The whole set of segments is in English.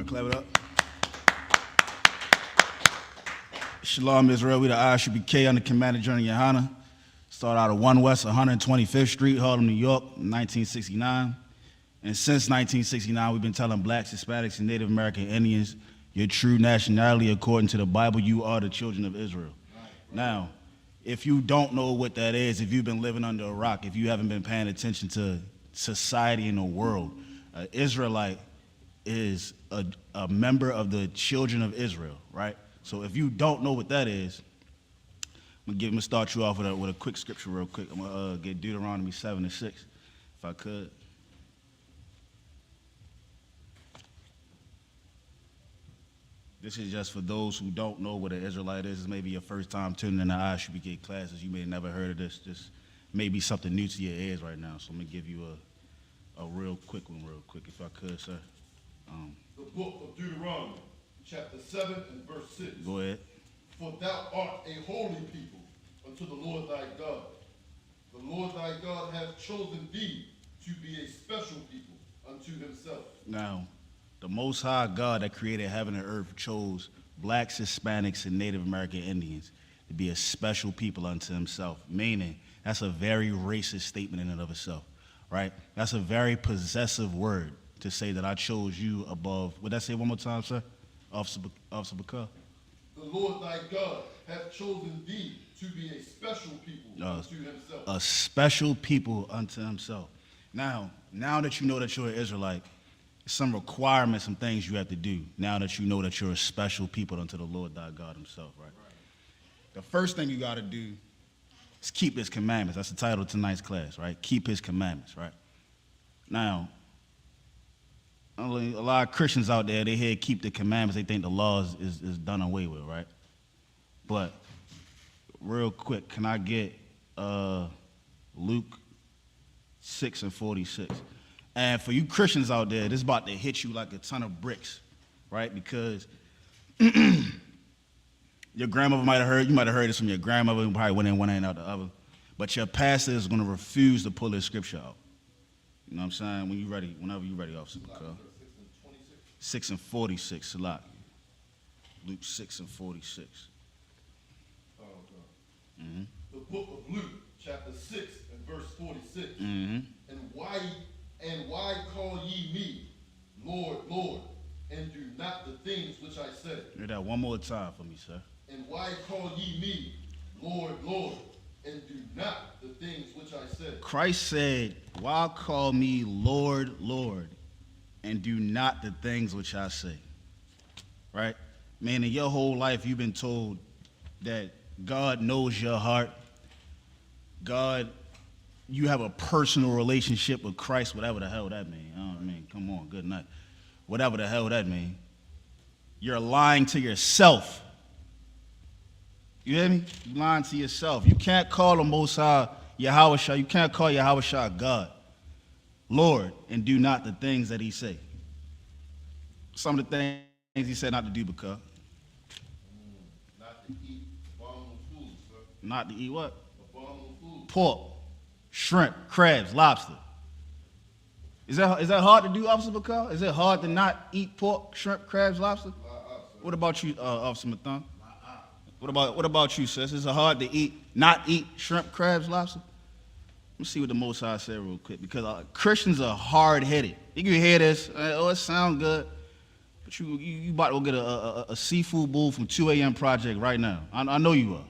Clap it up. Shalom, Israel. We the ISUBK under Commander General Yohana. Started out of 1 West 125th Street, Harlem, New York, in 1969. And since 1969, we've been telling blacks, Hispanics, and Native American Indians, your true nationality according to the Bible, you are the children of Israel. Now, if you don't know what that is, if you've been living under a rock, if you haven't been paying attention to society in the world, Israelite is a member of the children of Israel, right? So if you don't know what that is, I'm gonna start you off with a quick scripture real quick. I'm gonna get Deuteronomy 7:6, if I could. This is just for those who don't know what an Israelite is. This may be your first time tuning in the ISUBK classes. You may have never heard of this. This may be something new to your ears right now. So I'm gonna give you a real quick one, if I could, sir. The book of Deuteronomy, chapter 7 and verse 6. Go ahead. For thou art a holy people unto the Lord thy God. The Lord thy God hath chosen thee to be a special people unto himself. Now, the Most High God that created heaven and earth chose blacks, Hispanics, and Native American Indians to be a special people unto himself, meaning that's a very racist statement in and of itself, right? That's a very possessive word to say that I chose you above. Would that say one more time, sir? Officer Bakar? The Lord thy God hath chosen thee to be a special people unto himself. A special people unto himself. Now that you know that you're an Israelite, some requirements, some things you have to do now that you know that you're a special people unto the Lord thy God himself, right? The first thing you got to do is keep his commandments. That's the title of tonight's class, right? Keep his commandments, right? Now, a lot of Christians out there, they hear keep the commandments, they think the law is done away with, right? But real quick, can I get Luke 6:46? And for you Christians out there, this is about to hit you like a ton of bricks, right? Because your grandmother you might have heard this from your grandmother, who probably went in one hand out the other. But your pastor is going to refuse to pull this scripture out. You know what I'm saying? When you ready, whenever you're ready, Officer Bakar. 6:46, Salat. Luke 6:46. Oh, God. Mm-hmm. The book of Luke, chapter 6 and verse 46. Mm-hmm. And why call ye me, Lord, Lord, and do not the things which I said? Hear that one more time for me, sir. And why call ye me, Lord, Lord, and do not the things which I said? Christ said, why call me Lord, Lord, and do not the things which I say? Right? Man, in your whole life, you've been told that God knows your heart. You have a personal relationship with Christ, whatever the hell that means. I mean, come on, good night. Whatever the hell that means. You're lying to yourself. You hear me? You're lying to yourself. You can't call the Most High Yahweh. You can't call Yahweh God, Lord, and do not the things that he say. Some of the things he said not to do, because not to eat abominable food, sir. Not to eat what? Abominable food. Pork, shrimp, crabs, lobster. Is that hard to do, Officer Bakar? Is it hard to not eat pork, shrimp, crabs, lobster? What about you, Officer Mathan? What about you, sis? Is it hard to not eat shrimp, crabs, lobster? Let me see what the Most High said real quick, because Christians are hard-headed. You can hear this, it sounds good, but you about to go get a seafood bowl from 2 a.m. Project right now. I know you are.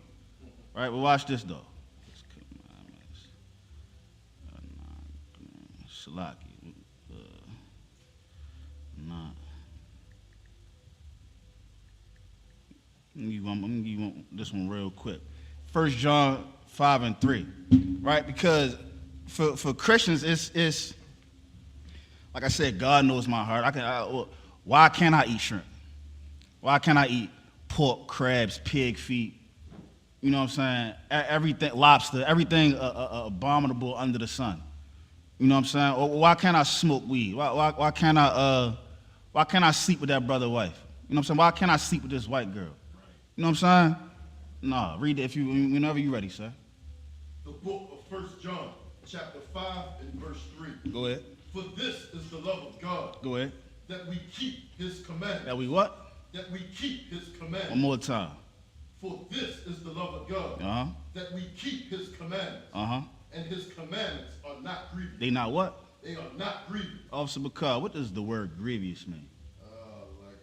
Right, well, watch this, though. Salaki. I'm gonna give you this one real quick. 1 John 5:3, right? Because for Christians, it's like I said, God knows my heart. Why can't I eat shrimp? Why can't I eat pork, crabs, pig feet? You know what I'm saying? Everything, lobster, everything abominable under the sun. You know what I'm saying? Or why can't I smoke weed? Why can't I sleep with that brother's wife? You know what I'm saying? Why can't I sleep with this white girl? You know what I'm saying? No, read it whenever you're ready, sir. The book of 1 John, chapter 5 and verse 3. Go ahead. For this is the love of God. Go ahead. that we keep his commandments. That we what? That we keep his commandments. One more time. For this is the love of God, Uh-huh. that we keep his commandments. Uh-huh. And his commandments are not grievous. They not what? They are not grievous. Officer Bakar, what does the word grievous mean? Like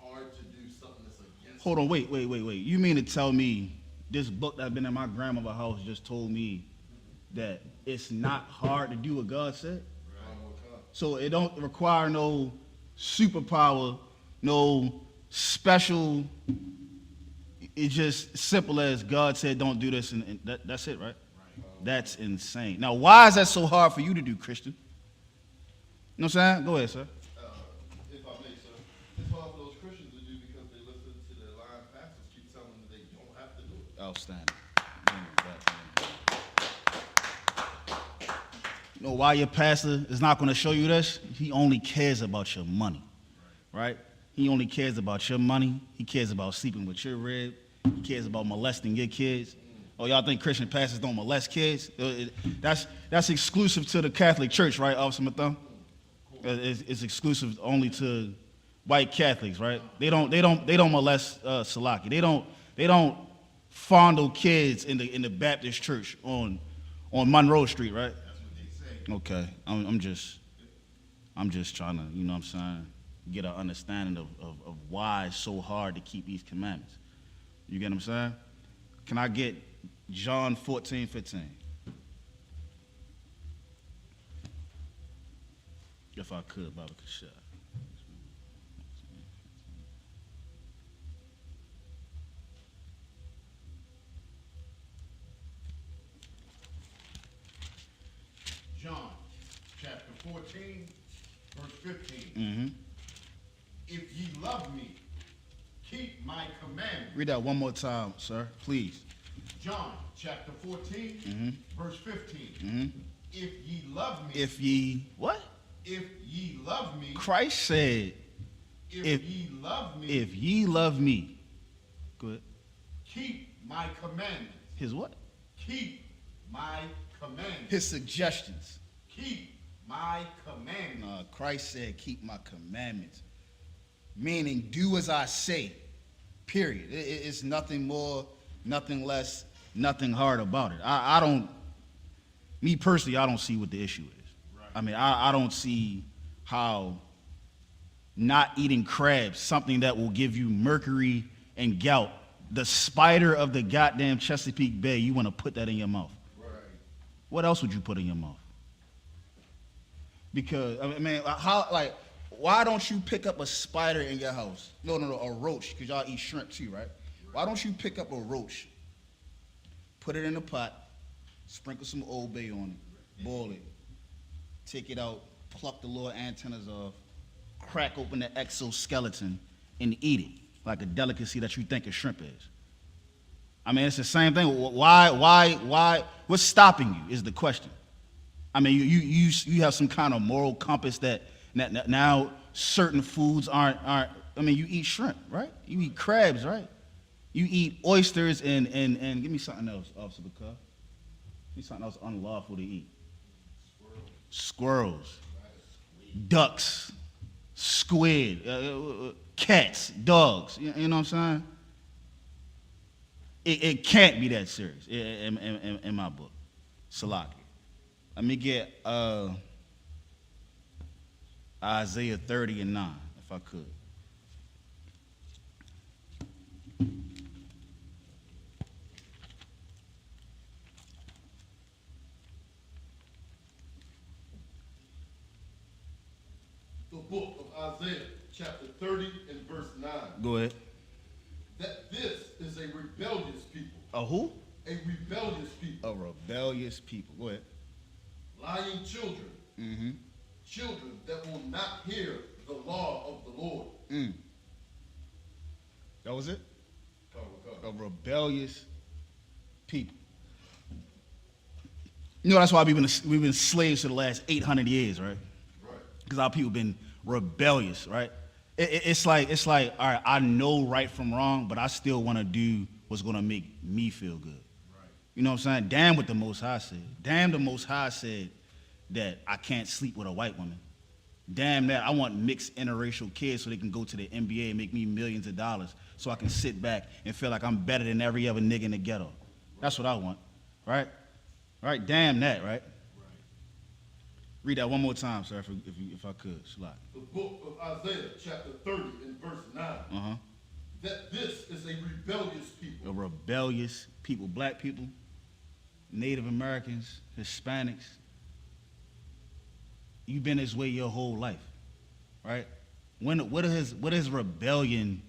hard to do something that's against. Hold on, wait. You mean to tell me this book that's been in my grandmother's house just told me that it's not hard to do what God said? So it don't require no superpower, no special. It's just simple as God said, don't do this, and that's it, right? That's insane. Now, why is that so hard for you to do, Christian? You know what I'm saying? Go ahead, sir. If I may, sir, it's hard for those Christians to do because they listen to their lying pastors keep telling them they don't have to do it. Outstanding. You know why your pastor is not going to show you this? He only cares about your money, right? He only cares about your money. He cares about sleeping with your rib. He cares about molesting your kids. Oh, y'all think Christian pastors don't molest kids? That's exclusive to the Catholic Church, right, Officer Matham? It's exclusive only to white Catholics, right? They don't molest Salaki. They don't fondle kids in the Baptist Church on Monroe Street, right? Okay, I'm just trying to, you know what I'm saying, get an understanding of why it's so hard to keep these commandments. You get what I'm saying? Can I get John 14:15? If I could, Baba Kasha. John, chapter 14, verse 15. Mm-hmm. If ye love me, keep my commandments. Read that one more time, sir, please. John, chapter 14, verse 15. Mm-hmm. If ye love me. If ye, what? If ye love me. Christ said, If ye love me. if ye love me, go ahead. Keep my commandments. His what? Keep my commandments. His suggestions. Keep my commandments. Christ said, keep my commandments. Meaning, do as I say, period. It's nothing more, nothing less, nothing hard about it. I don't, me personally, I don't see what the issue is. Right. I mean, I don't see how not eating crabs, something that will give you mercury and gout, the spider of the goddamn Chesapeake Bay, you want to put that in your mouth. Right. What else would you put in your mouth? Because, I mean, how, like, why don't you pick up a spider in your house? No, a roach, because y'all eat shrimp too, right? Why don't you pick up a roach, put it in a pot, sprinkle some Old Bay on it, boil it, take it out, pluck the little antennas off, crack open the exoskeleton, and eat it like a delicacy that you think a shrimp is? I mean, it's the same thing. Why? What's stopping you is the question. I mean, you have some kind of moral compass that now certain foods aren't. I mean, you eat shrimp, right? You eat crabs, right? You eat oysters and give me something else, Officer Bakar. Give me something else unlawful to eat. Squirrels, ducks, squid, cats, dogs. You know what I'm saying? It can't be that serious in my book. Salaki. Let me get Isaiah 30:9, if I could. The book of Isaiah, chapter 30 and verse 9. Go ahead. That this is a rebellious people. A who? A rebellious people. A rebellious people. Go ahead. Lying children. Mm-hmm. Children that will not hear the law of the Lord. That was it? Cover. A rebellious people. You know, that's why we've been slaves for the last 800 years, right? Right. Because our people been rebellious, right? It's like, all right, I know right from wrong, but I still want to do what's going to make me feel good. Right. You know what I'm saying? Damn what the Most High said. Damn the Most High said that I can't sleep with a white woman. Damn that, I want mixed interracial kids so they can go to the NBA and make me millions of dollars so I can sit back and feel like I'm better than every other nigga in the ghetto. That's what I want, right? Right? Damn that, right? Read that one more time, sir, if I could. Shalak. The book of Isaiah, chapter 30 and verse 9. Uh-huh. That this is a rebellious people. A rebellious people, black people, Native Americans, Hispanics. You've been this way your whole life, right? What is rebellion?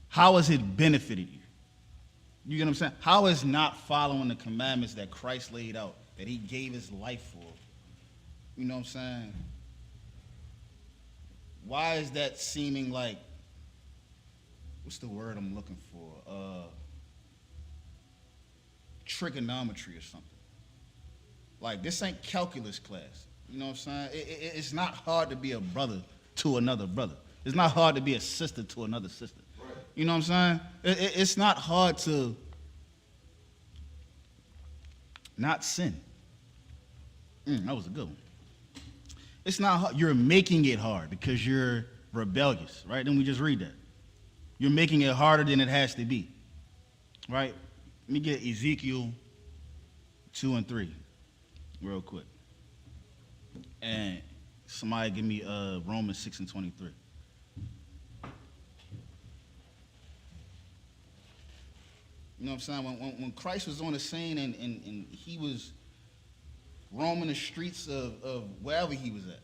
How has it benefited you? You get what I'm saying? How is not following the commandments that Christ laid out, that he gave his life for? You know what I'm saying? Why is that seeming like, what's the word I'm looking for? Trigonometry or something. Like, this ain't calculus class. You know what I'm saying? It's not hard to be a brother to another brother. It's not hard to be a sister to another sister. Right. You know what I'm saying? It's not hard to not sin. That was a good one. It's not hard. You're making it hard because you're rebellious, right? Then we just read that. You're making it harder than it has to be, right? Let me get Ezekiel 2 and 3 real quick. And somebody give me Romans 6 and 23. You know what I'm saying? When Christ was on the scene and he was roaming the streets of wherever he was at,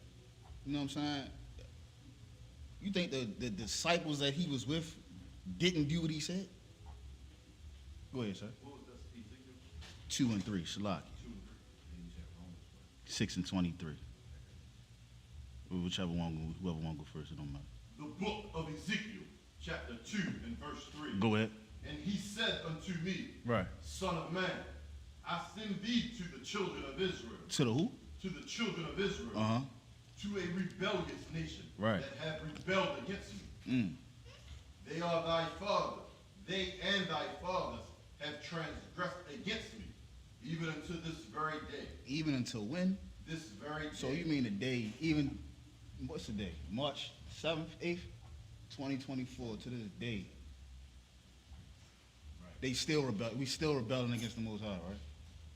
you know what I'm saying? You think the disciples that he was with didn't do what he said? Go ahead, sir. What was that, Ezekiel? 2 and 3, Shalaki. 2 and 3. And you said Romans what? 6 and 23. Whoever want to go first, it don't matter. The book of Ezekiel, chapter 2 and verse 3. Go ahead. And he said unto me, Right. Son of man, I send thee to the children of Israel. To the who? To the children of Israel. Uh-huh. To a rebellious nation. Right. That have rebelled against me. They are thy father. They and thy fathers have transgressed against me, even unto this very day. Even until when? This very day. So you mean the day, even, what's the day? March 7th, 8th, 2024 to this day. They still rebel. We still rebelling against the Most High, right?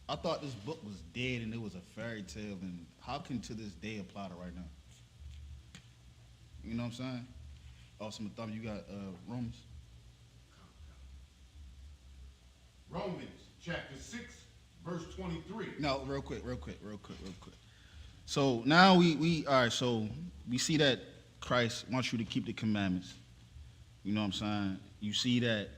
I thought this book was dead and it was a fairy tale. And how can to this day apply to right now? You know what I'm saying? Awesome, Thumb, you got Romans. Romans chapter 6, verse 23. No, real quick. So now we all right, so we see that Christ wants you to keep the commandments. You know what I'm saying? You see that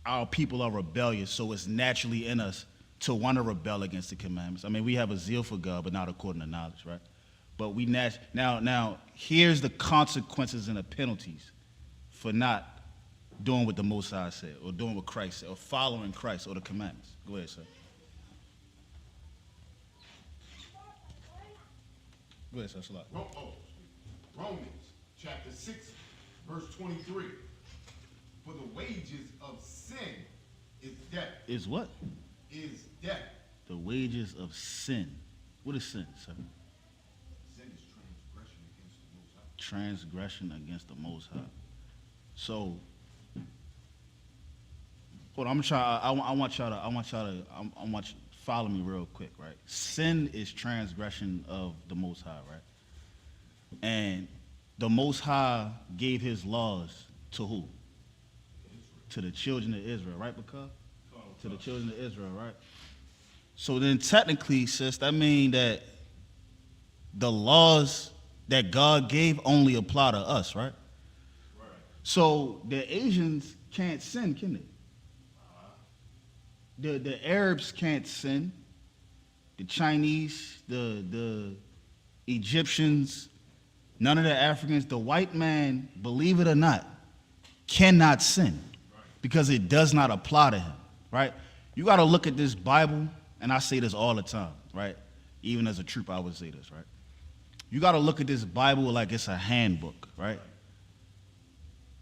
our people are rebellious, so it's naturally in us to want to rebel against the commandments. I mean, we have a zeal for God, but not according to knowledge, right? But we now here's the consequences and the penalties for not doing what the Most High said, or doing what Christ said, or following Christ or the commandments. Go ahead, sir. Go ahead, sir. Shalak. Romans chapter 6, verse 23. For the wages of sin is death. Is what? Is death. The wages of sin. What is sin, sir? Sin is transgression against the Most High. Transgression against the Most High. So, hold on. I want y'all to follow me real quick, right? Sin is transgression of the Most High, right? And the Most High gave his laws to who? To the children of Israel, right, Bakar? To the children of Israel, right? So then technically, sis, that means that the laws that God gave only apply to us, right? Right. So the Asians can't sin, can they? The Arabs can't sin. The Chinese, the Egyptians, none of the Africans, the white man, believe it or not, cannot sin because it does not apply to him, right? You got to look at this Bible, and I say this all the time, right? Even as a trooper, I would say this, right? You got to look at this Bible like it's a handbook, right?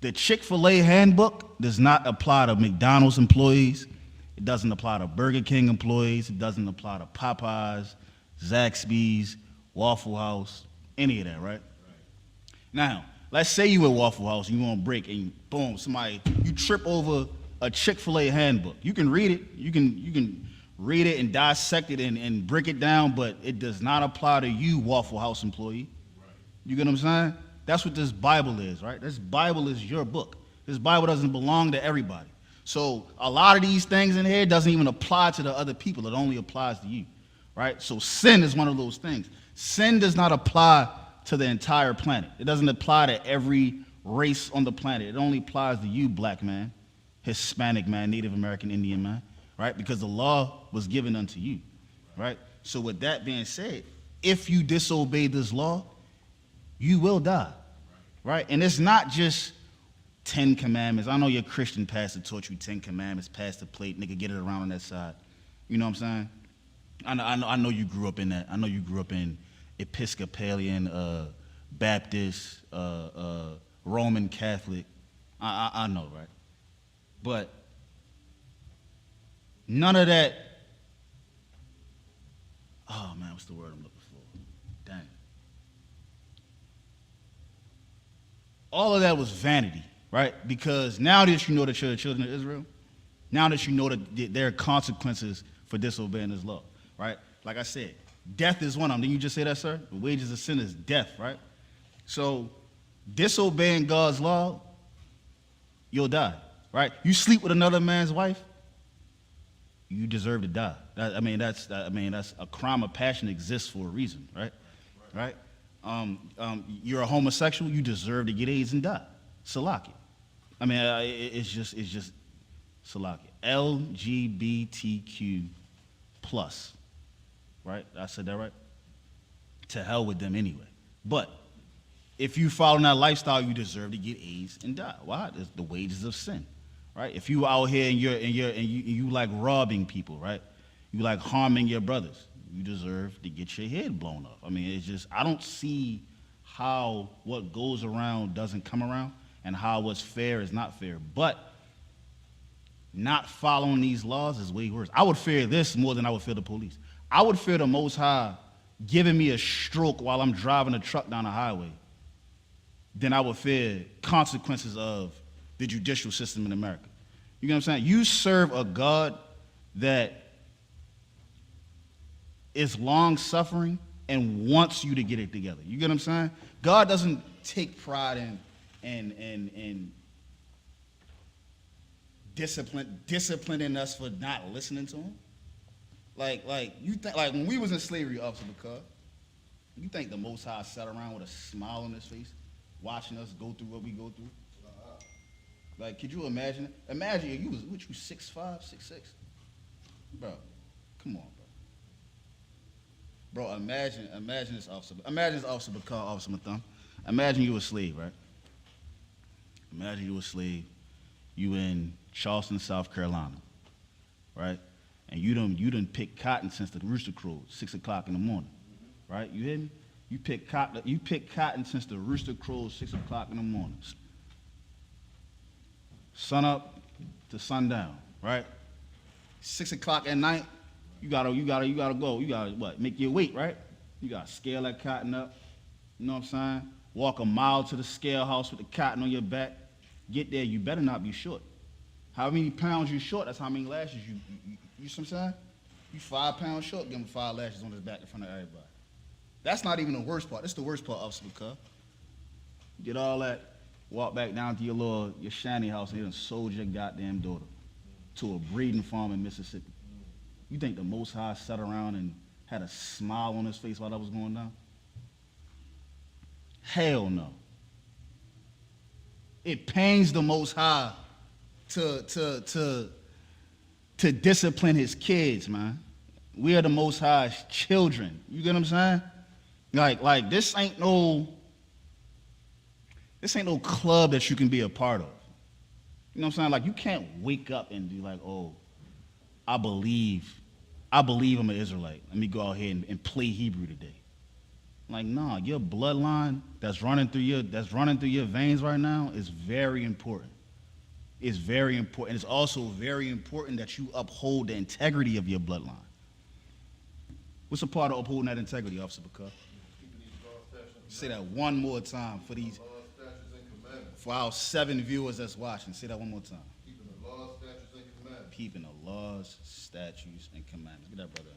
The Chick-fil-A handbook does not apply to McDonald's employees. It doesn't apply to Burger King employees. It doesn't apply to Popeyes, Zaxby's, Waffle House, any of that, right? Now, let's say you at Waffle House and you on break and boom, you trip over a Chick-fil-A handbook. You can read it, you can read it and dissect it and break it down, but it does not apply to you, Waffle House employee. You get what I'm saying? That's what this Bible is, right? This Bible is your book. This Bible doesn't belong to everybody. So a lot of these things in here doesn't even apply to the other people. It only applies to you, right? So sin is one of those things. Sin does not apply to the entire planet. It doesn't apply to every race on the planet. It only applies to you, black man, Hispanic man, Native American, Indian man, right? Because the law was given unto you, right? So with that being said, if you disobey this law, you will die, right? And it's not just 10 commandments. I know your Christian pastor taught you 10 commandments, pass the plate, nigga, get it around on that side. You know what I'm saying? I know you grew up in that. I know you grew up in Episcopalian, Baptist, Roman Catholic. I know, right? But none of that, oh man, what's the word I'm looking for? Dang. All of that was vanity, right? Because now that you know that you're the children of Israel, now that you know that there are consequences for disobeying this law, right? Like I said, death is one of them. Didn't you just say that, sir? The wages of sin is death, right? So disobeying God's law, you'll die, right? You sleep with another man's wife, you deserve to die. That's a crime of passion exists for a reason, right? Right? You're a homosexual, you deserve to get AIDS and die. Salaki. It's just Salaki. LGBTQ plus, right? I said that right? To hell with them anyway. But if you follow that lifestyle, you deserve to get AIDS and die. Why? It's the wages of sin, right? If you out here and you like robbing people, right? You like harming your brothers, you deserve to get your head blown off. It's just, I don't see how what goes around doesn't come around and how what's fair is not fair. But not following these laws is way worse. I would fear this more than I would fear the police. I would fear the Most High giving me a stroke while I'm driving a truck down the highway than I would fear consequences of the judicial system in America. You know what I'm saying? You serve a God that is long-suffering and wants you to get it together. You get what I'm saying? God doesn't take pride in disciplining us for not listening to him. Like you think, like when we was in slavery, Officer McCall, you think the Most High sat around with a smile on his face, watching us go through what we go through? Like, could you imagine it? Imagine if you was 6'5", 6'6", bro. Come on, bro. Imagine this officer. Imagine this Officer McCall, Officer Matham. Imagine you a slave, right? Imagine you a slave. You in Charleston, South Carolina, right? And you done pick cotton since the rooster crowed, 6 o'clock in the morning, right? You hear me? You pick cotton since the rooster crowed, 6 o'clock in the morning. Sun up to sundown, right? 6 o'clock at night, you gotta go. You gotta what? Make your weight, right? You gotta scale that cotton up. You know what I'm saying? Walk a mile to the scale house with the cotton on your back. Get there, you better not be short. How many pounds you short, that's how many lashes you know what I'm saying? You 5 pounds short, give him 5 lashes on his back in front of everybody. That's not even the worst part. That's the worst part, Officer McCall. Get all that, walk back down to your shanty house and you done sold your goddamn daughter to a breeding farm in Mississippi. You think the Most High sat around and had a smile on his face while that was going down? Hell no. It pains the Most High to discipline his kids, man. We are the Most High's children. You get what I'm saying? Like this ain't no club that you can be a part of. You know what I'm saying? Like you can't wake up and be like, oh, I believe I'm an Israelite. Let me go out here and play Hebrew today. Like, nah, your bloodline that's running through your veins right now is very important. It's very important. It's also very important that you uphold the integrity of your bloodline. What's a part of upholding that integrity, Officer Bakar? Say that one more time for these, laws, statutes, and commandments. for our 7 viewers that's watching. Say that one more time. Keeping the laws, statutes, and commandments. Keeping the laws, statutes, and commandments. Get that brother.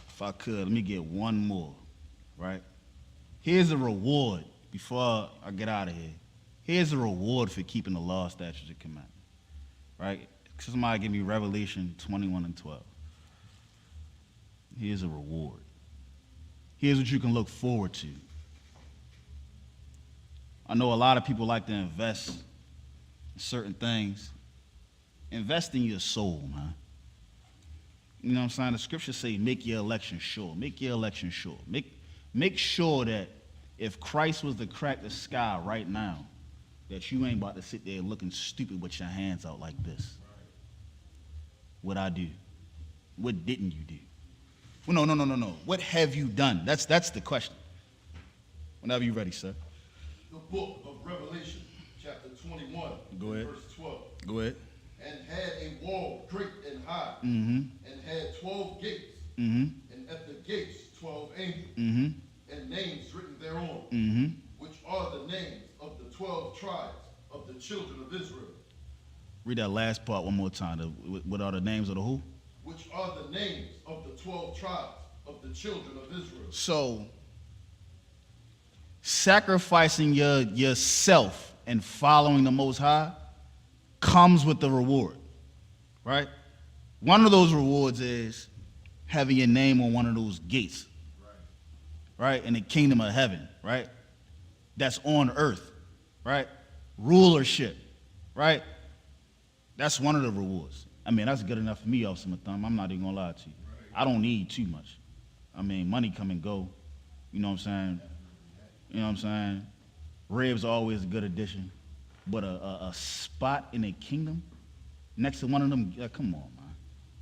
If I could, let me get one more, right? Here's a reward before I get out of here. Here's a reward for keeping the law, statutes, and commandments, right? Somebody give me Revelation 21:12. Here's a reward. Here's what you can look forward to. I know a lot of people like to invest in certain things. Invest in your soul, man. You know what I'm saying? The scriptures say make your election sure. Make your election sure. Make sure that if Christ was to crack the sky right now, that you ain't about to sit there looking stupid with your hands out like this. What I do? What didn't you do? Well, no. What have you done? That's the question. Whenever you're ready, sir. The book of Revelation, chapter 21, Go ahead. verse 12. Go ahead. And had a wall great and high, Mm-hmm. and had 12 gates, Mm-hmm. and at the gates 12 angels, Mm-hmm. and names written thereon, Mm-hmm. which are the names of the 12 tribes of the children of Israel. Read that last part one more time. What are the names of the who? Which are the names of the 12 tribes of the children of Israel. So, sacrificing yourself and following the Most High comes with the reward, right? One of those rewards is having your name on one of those gates, right? In the kingdom of heaven, right? That's on earth, right? Rulership, right? That's one of the rewards. I mean, that's good enough for me, Officer Matham. I'm not even gonna lie to you. I don't need too much. I mean, money come and go. You know what I'm saying? You know what I'm saying? Ribs are always a good addition. But a spot in a kingdom next to one of them, come on, man.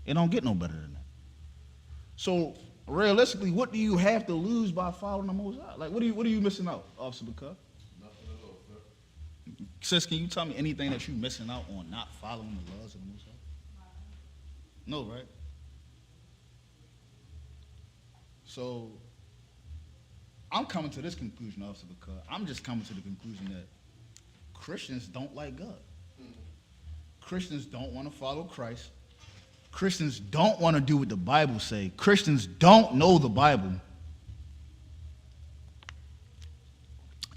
It don't get no better than that. So, realistically, what do you have to lose by following the Most High? Like, what are you missing out, Officer Bakar? Nothing at all, sir. Sis, can you tell me anything that you're missing out on not following the laws of the Most High? No, right? So, I'm coming to this conclusion, Officer Bakar. I'm just coming to the conclusion that Christians don't like God. Christians don't want to follow Christ. Christians don't want to do what the Bible say. Christians don't know the Bible.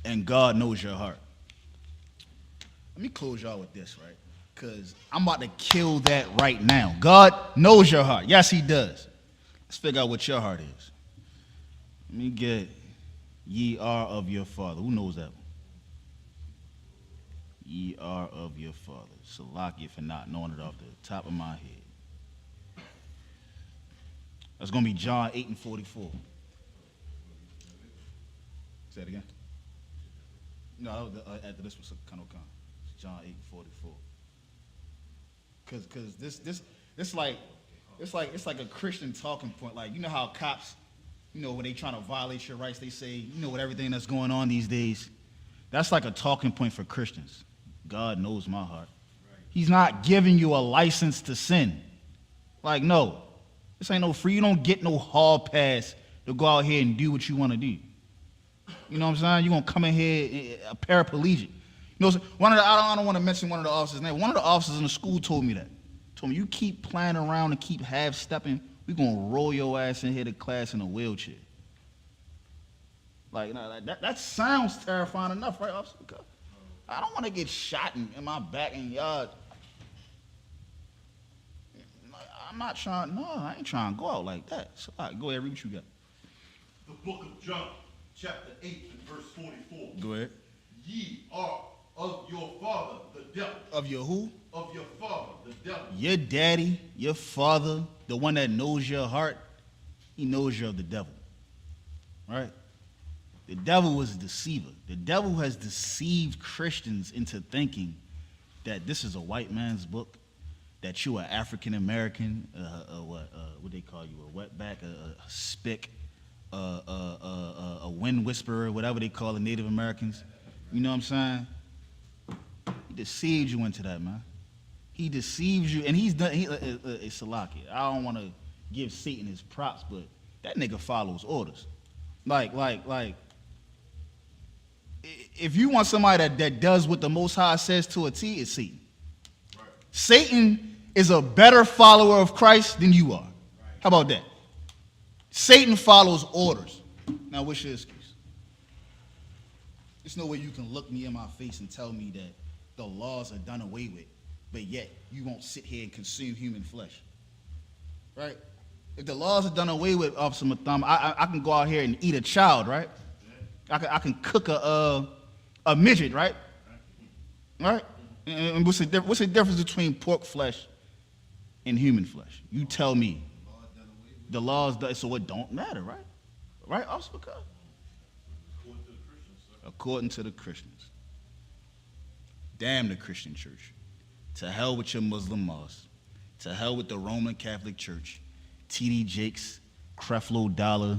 And God knows your heart. Let me close y'all with this, right? Because I'm about to kill that right now. God knows your heart. Yes, he does. Let's figure out what your heart is. Let me get ye are of your father. Who knows that one? Ye are of your father. Salakia for not knowing it off the top of my head. That's going to be John 8:44. Say it again. No, after this was Kano Khan. John 8:44. Cause this it's like a Christian talking point. Like, you know how cops, you know, when they trying to violate your rights, they say, you know, with everything that's going on these days, that's like a talking point for Christians. God knows my heart. He's not giving you a license to sin. Like, no, this ain't no free. You don't get no hall pass to go out here and do what you want to do. You know what I'm saying? You're gonna come in here a paraplegic. You know, I don't want to mention one of the officers' name. One of the officers in the school told me that. Told me, you keep playing around and keep half-stepping, we're going to roll your ass in here to class in a wheelchair. Like, that sounds terrifying enough, right, officer? Because I don't want to get shot in my back and yard. I'm not trying, no, I ain't trying to go out like that. So, all right, go ahead, read what you got. The book of John, chapter 8, and verse 44. Go ahead. Ye are of your father, the devil. Of your who? Of your father, the devil. Your daddy, your father, the one that knows your heart, he knows you're of the devil. Right? The devil was a deceiver. The devil has deceived Christians into thinking that this is a white man's book, that you are African American, what they call you, a wetback, a spick, a wind whisperer, whatever they call the Native Americans. You know what I'm saying? He deceived you into that, man. He deceives you, and he's done. It's Salaki. I don't want to give Satan his props, but that nigga follows orders. Like, if you want somebody that does what the Most High says to a T, it's Satan. Right. Satan is a better follower of Christ than you are. How about that? Satan follows orders. Now, what's your excuse? There's no way you can look me in my face and tell me that the laws are done away with, but yet you won't sit here and consume human flesh. Right? If the laws are done away with, Officer Matham, I can go out here and eat a child, right? I can cook a midget, right? Right? And what's the difference between pork flesh and human flesh? You tell me. The laws done, so it don't matter, right? Right, Officer McCall? According to the Christians. Damn the Christian church. To hell with your Muslim mosque. To hell with the Roman Catholic Church. T.D. Jakes, Creflo Dollar.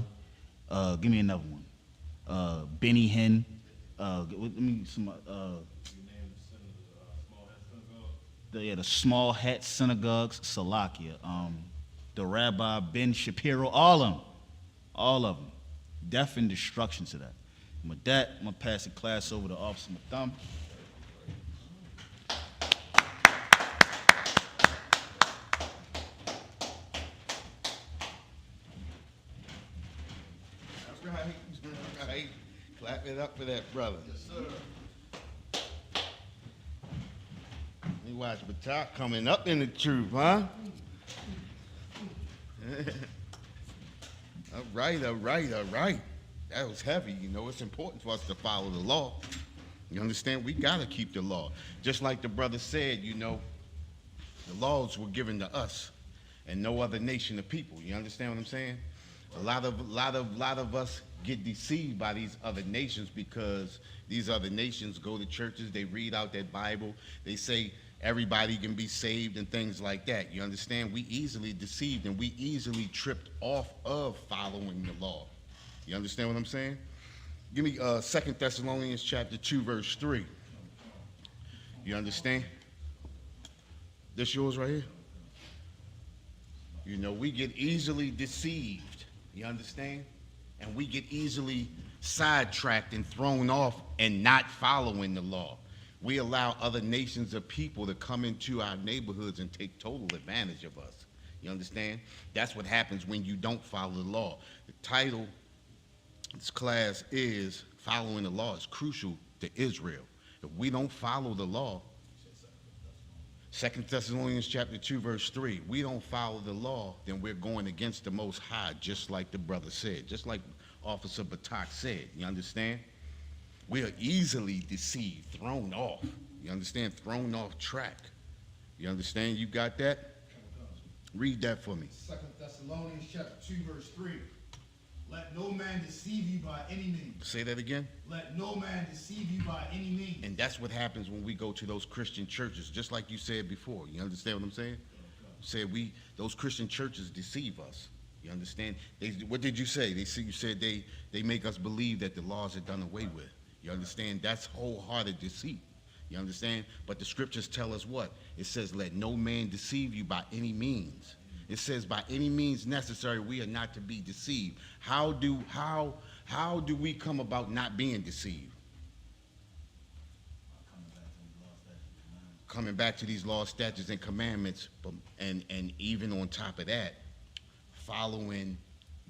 Give me another one. Benny Hinn. The Small Hat Synagogues, Salakia. The Rabbi Ben Shapiro, all of them. Death and destruction to that. And with that, I'm going to pass the class over to Officer Matham. That's right. Clap it up for that brother. Yes, sir. You watch Batak coming up in the truth, huh? All right. That was heavy. You know, it's important for us to follow the law. You understand? We got to keep the law. Just like the brother said, you know, the laws were given to us and no other nation of people. You understand what I'm saying? A lot of us get deceived by these other nations because these other nations go to churches, they read out that Bible, they say everybody can be saved and things like that. You understand? We easily deceived and we easily tripped off of following the law. You understand what I'm saying? Give me 2 Thessalonians chapter 2, verse 3. You understand? This yours right here? You know, we get easily deceived. You understand? And we get easily sidetracked and thrown off and not following the law. We allow other nations of people to come into our neighborhoods and take total advantage of us. You understand? That's what happens when you don't follow the law. The title of this class is Following the Law is Crucial to Israel. If we don't follow the law, 2 Thessalonians chapter 2, verse 3, we don't follow the law, then we're going against the Most High, just like the brother said, just like Officer Batak said. You understand? We are easily deceived, thrown off. You understand? Thrown off track. You understand? You got that? Read that for me. 2 Thessalonians chapter 2, verse 3. Let no man deceive you by any means. Say that again. Let no man deceive you by any means. And that's what happens when we go to those Christian churches, just like you said before. You understand what I'm saying? You said those Christian churches deceive us. You understand? What did you say? You said they make us believe that the laws are done away with. You understand? That's wholehearted deceit. You understand? But the scriptures tell us what? It says, let no man deceive you by any means. It says, by any means necessary, we are not to be deceived. How do we come about not being deceived? Coming back to these laws, statutes, and commandments, and even on top of that,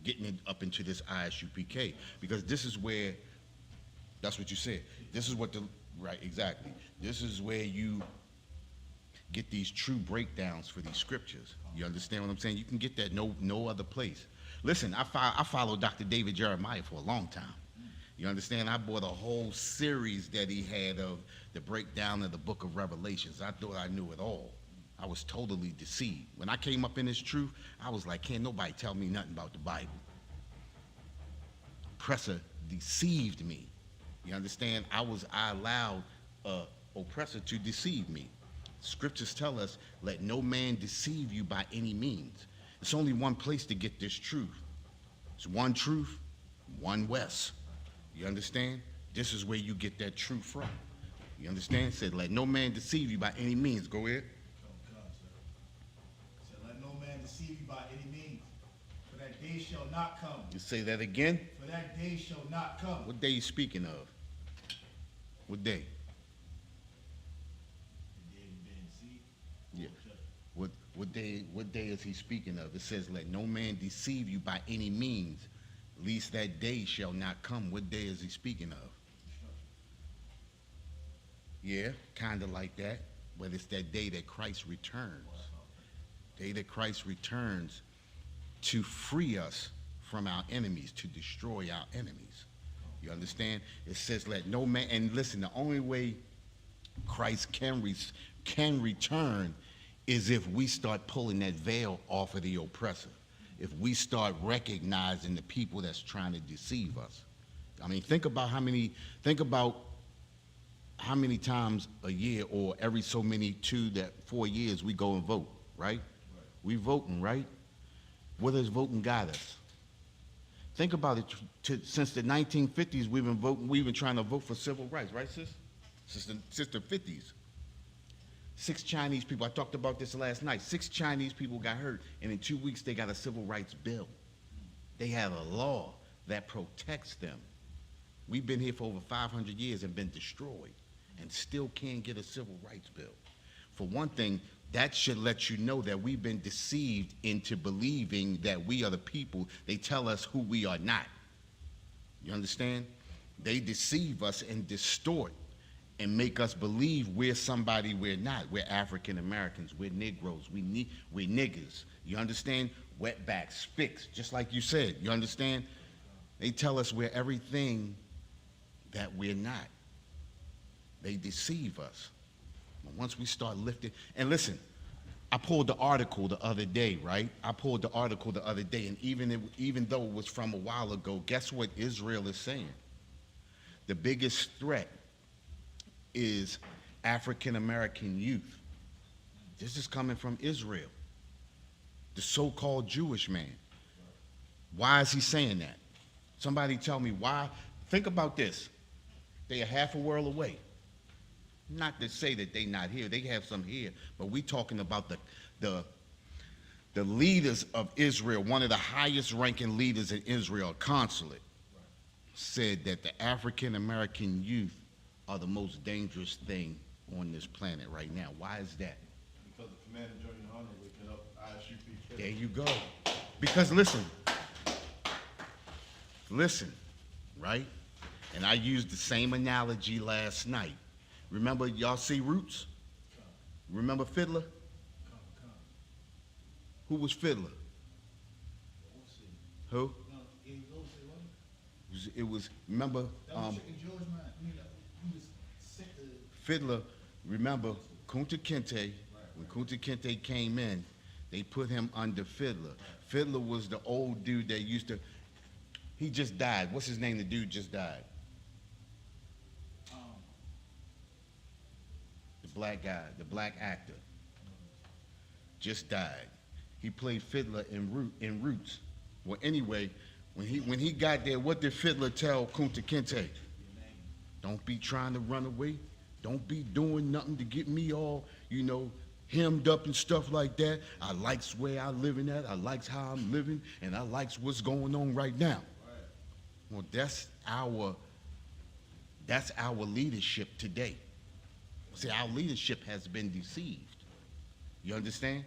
getting it up into this ISUPK. Because this is where, that's what you said. This is what right, exactly. This is where you get these true breakdowns for these scriptures. You understand what I'm saying? You can get that no other place. Listen, I followed Dr. David Jeremiah for a long time. You understand? I bought a whole series that he had of the breakdown of the book of Revelations. I thought I knew it all. I was totally deceived. When I came up in this truth, I was like, can't nobody tell me nothing about the Bible. Oppressor deceived me. You understand? I allowed oppressor to deceive me. Scriptures tell us, let no man deceive you by any means. It's only one place to get this truth. It's one truth, one West. You understand? This is where you get that truth from. You understand? It said, let no man deceive you by any means. Go ahead. Said, let no man deceive you by any means. shall not come. You say that again? For that day shall not come. What day you speaking of? What day? The day we've been deceived. Yeah. What day is he speaking of? It says, let no man deceive you by any means, lest that day shall not come. What day is he speaking of? Yeah, kind of like that, but it's that day that Christ returns. Day that Christ returns to free us from our enemies, to destroy our enemies. You understand? It says, let no man, and listen, the only way Christ can return is if we start pulling that veil off of the oppressor. If we start recognizing the people that's trying to deceive us. I mean, think about how many times a year or every so many 4 years we go and vote, right? We voting, right? What has voting got us? Think about it. Since the 1950s, we've been voting. We've been trying to vote for civil rights, right, sis? Since the 50s. 6 Chinese people. I talked about this last night. 6 Chinese people got hurt, and in 2 weeks they got a civil rights bill. They have a law that protects them. We've been here for over 500 years and been destroyed, and still can't get a civil rights bill. For one thing, that should let you know that we've been deceived into believing that we are the people. They tell us who we are not. You understand? They deceive us and distort and make us believe we're somebody we're not. We're African Americans, we're Negroes, we're niggers. You understand? Wetbacks, spics, just like you said. You understand? They tell us we're everything that we're not. They deceive us. But once we start lifting, and listen, I pulled the article the other day, right? And even though it was from a while ago, guess what Israel is saying? The biggest threat is African American youth. This is coming from Israel, the so-called Jewish man. Why is he saying that? Somebody tell me why. Think about this. They are half a world away. Not to say that they not here. They have some here, but we talking about the leaders of Israel. One of the highest ranking leaders in Israel, consulate, said that the African American youth are the most dangerous thing on this planet right now. Why is that? Because the Commander General Hunter waking up ISUPK. There you go. Because listen, right? And I used the same analogy last night. Remember, y'all see Roots? Remember Fiddler? Who was Fiddler? Who? It was, remember, Fiddler, remember, Kunta Kinte, when Kunta Kinte came in, they put him under Fiddler. Fiddler was the old dude that used to, he just died. What's his name? The dude just died. The black guy, the black actor, just died. He played Fiddler in Roots. Well, anyway, when he got there, what did Fiddler tell Kunta Kinte? Don't be trying to run away. Don't be doing nothing to get me all, hemmed up and stuff like that. I likes where I living at. I likes how I'm living, and I likes what's going on right now. Well, that's our leadership today. See, our leadership has been deceived. You understand?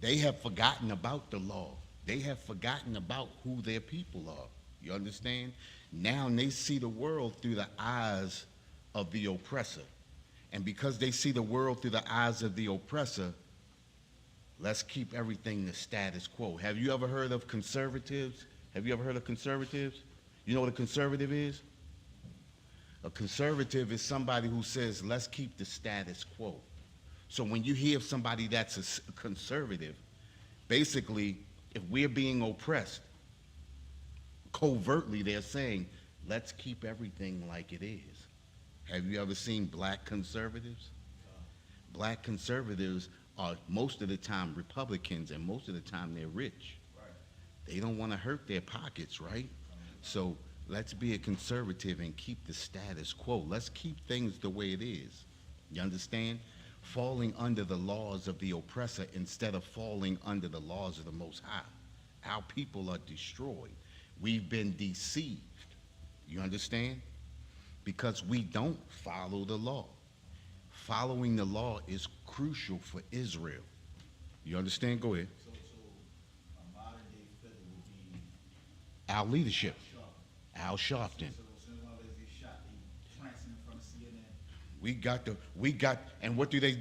They have forgotten about the law. They have forgotten about who their people are. You understand? Now they see the world through the eyes of the oppressor. And because they see the world through the eyes of the oppressor, let's keep everything the status quo. Have you ever heard of conservatives? Have you ever heard of conservatives? You know what a conservative is? A conservative is somebody who says, let's keep the status quo. So when you hear somebody that's a conservative, basically, if we're being oppressed, covertly they're saying, let's keep everything like it is. Have you ever seen black conservatives? Black conservatives are most of the time Republicans, and most of the time they're rich. They don't want to hurt their pockets, right? So let's be a conservative and keep the status quo. Let's keep things the way it is. You understand? Falling under the laws of the oppressor instead of falling under the laws of the Most High. Our people are destroyed. We've been deceived. You understand? Because we don't follow the law. Following the law is crucial for Israel. You understand? Go ahead. So a modern day Philly would be Our leadership, Sharpton. Al Sharpton. So as soon as one of those get shot, they prancing in front of CNN. And what do they,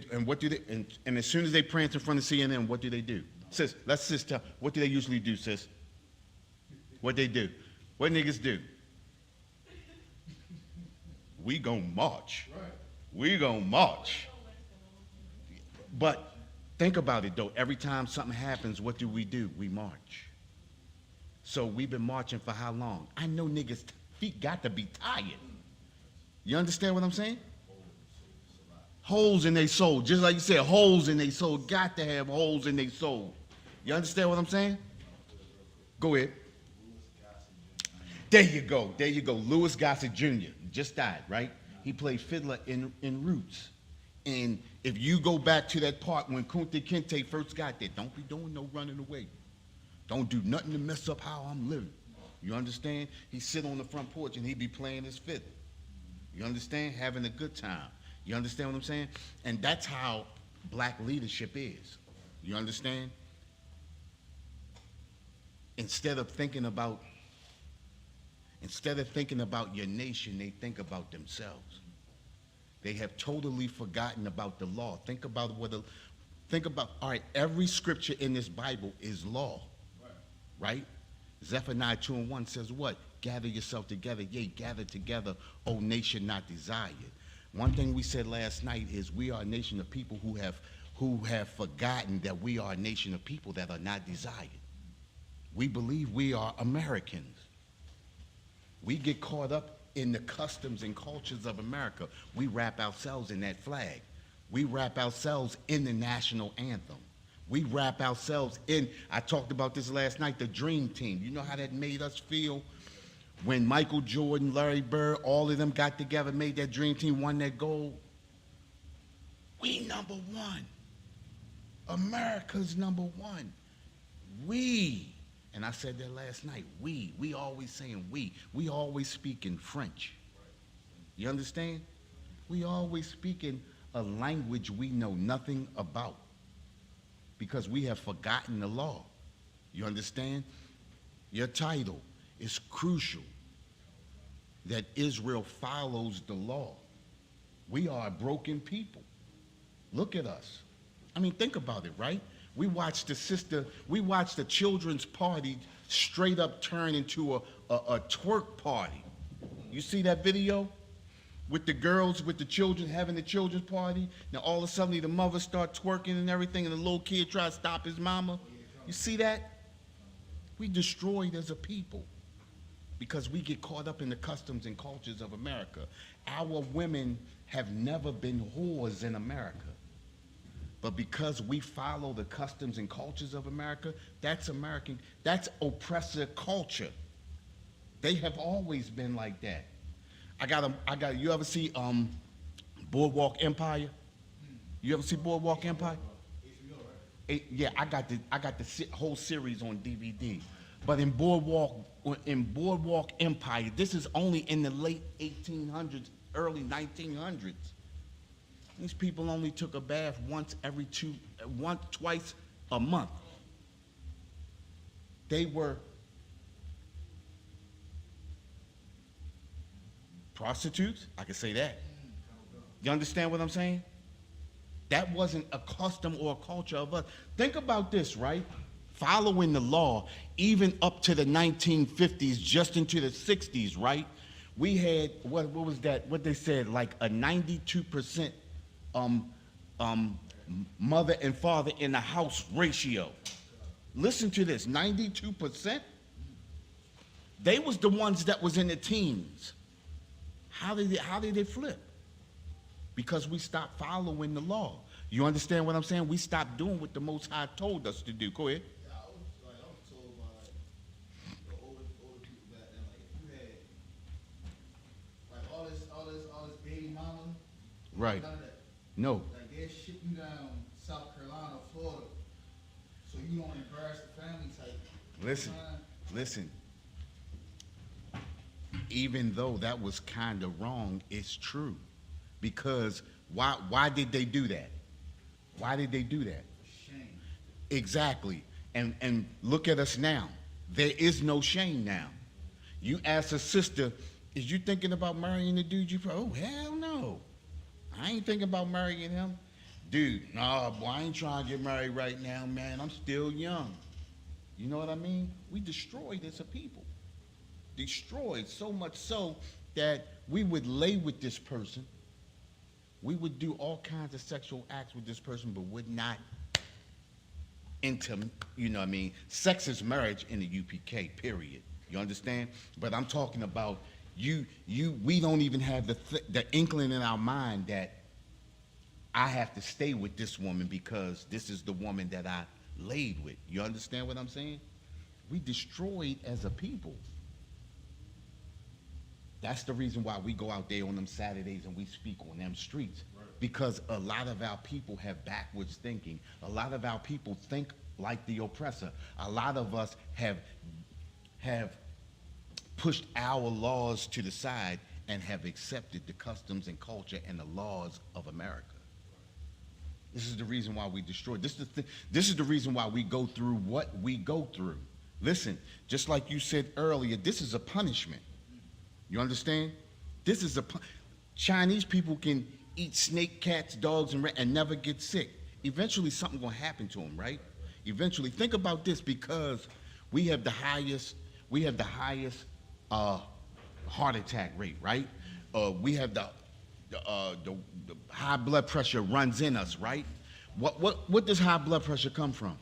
and as soon as they prance in front of CNN, what do they do? Sis, what do they usually do, sis? What they do? What niggas do? We gon' march. Right. We gon' march. But think about it though. Every time something happens, what do? We march. So we've been marching for how long? I know niggas' feet got to be tired. You understand what I'm saying? Holes in their soul. Just like you said, holes in their soul. Got to have holes in their soul. You understand what I'm saying? Go ahead. There you go. There you go. Louis Gossett Jr. just died, right? He played fiddler in Roots. And if you go back to that part when Kunta Kinte first got there, don't be doing no running away. Don't do nothing to mess up how I'm living. You understand? He sit on the front porch and he be playing his fiddle. You understand? Having a good time. You understand what I'm saying? And that's how black leadership is. You understand? Instead of thinking about your nation, they think about themselves. They have totally forgotten about the law. Think about, all right, every scripture in this Bible is law, right? Zephaniah 2:1 says what? Gather yourself together, yea, gather together, O nation not desired. One thing we said last night is we are a nation of people who have forgotten that we are a nation of people that are not desired. We believe we are Americans. We get caught up in the customs and cultures of America. We wrap ourselves in that flag. We wrap ourselves in the national anthem. We wrap ourselves in, I talked about this last night, the dream team. You know how that made us feel when Michael Jordan, Larry Bird, all of them got together, made that dream team, won that gold? We number one. America's number one. We. And I said that last night. We always saying we. We always speak in French. You understand? We always speak in a language we know nothing about because we have forgotten the law. You understand? Your title is crucial that Israel follows the law. We are a broken people. Look at us. I mean, think about it, right? We watched the children's party straight up turn into a twerk party. You see that video? With the girls, with the children, having the children's party. Now all of a sudden the mother start twerking and everything and the little kid try to stop his mama. You see that? We destroyed as a people because we get caught up in the customs and cultures of America. Our women have never been whores in America. But because we follow the customs and cultures of America, that's American, that's oppressor culture. They have always been like that. You ever see Boardwalk Empire? You ever see Boardwalk Empire? Yeah, I got the whole series on DVD. But in Boardwalk Empire, this is only in the late 1800s, early 1900s. These people only took a bath twice a month. They were prostitutes, I can say that. You understand what I'm saying? That wasn't a custom or a culture of us. Think about this, right? Following the law, even up to the 1950s, just into the 60s, right? We had, what was that, what they said, like a 92% mother and father in the house ratio. Listen to this, 92%? They was the ones that was in the teens. How did they flip? Because we stopped following the law. You understand what I'm saying? We stopped doing what the Most High told us to do. Go ahead. Yeah, I was told by the older people back then, like if you had like all this baby mama, Right. none of that. No. Like they'll ship you down South Carolina, Florida, so you don't embarrass the family type. Listen. Even though that was kind of wrong, it's true. Because why did they do that? Why did they do that? Shame. Exactly. And look at us now. There is no shame now. You ask a sister, is you thinking about marrying the dude you oh hell no. I ain't thinking about marrying him. Dude, nah, boy, I ain't trying to get married right now, man. I'm still young. You know what I mean? We destroyed as a people. Destroyed so much so that we would lay with this person. We would do all kinds of sexual acts with this person, but would not intimate, you know what I mean? Sex is marriage in the UPK, period. You understand? But I'm talking about we don't even have the inkling in our mind that I have to stay with this woman because this is the woman that I laid with. You understand what I'm saying? We destroyed as a people. That's the reason why we go out there on them Saturdays and we speak on them streets. Right. Because a lot of our people have backwards thinking. A lot of our people think like the oppressor. A lot of us have pushed our laws to the side and have accepted the customs and culture and the laws of America. This is the reason why we destroy. This is the reason why we go through what we go through. Listen, just like you said earlier, this is a punishment. You understand? This is Chinese people can eat snake, cats, dogs, and rats and never get sick. Eventually, something's gonna happen to them, right? Eventually, think about this, because we have the highest heart attack rate, right? We have the high blood pressure runs in us, right? What does high blood pressure come from?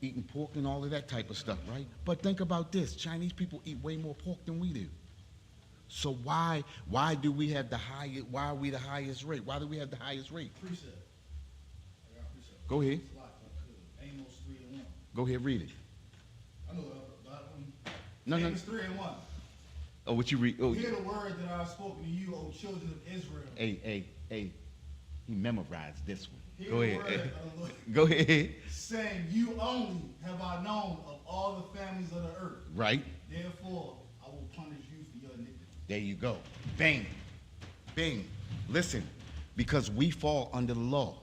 Eating pork and all of that type of stuff, right? But think about this. Chinese people eat way more pork than we do. So why do we have why are we the highest rate? Why do we have the highest rate? Precept. I got precept. Go ahead. It's a lot, if I could. Amos 3:1. Go ahead, read it. I know that. No. Amos 3:1. Oh, what you read? Oh, Hear the word that I have spoken to you, O children of Israel. hey. He memorized this one. Hear Go the ahead. word of the Lord, Go ahead. saying, you only have I known of all the families of the earth. Right. Therefore, I will punish you for your iniquity. There you go. Bang. Bing. Listen, because we fall under the law,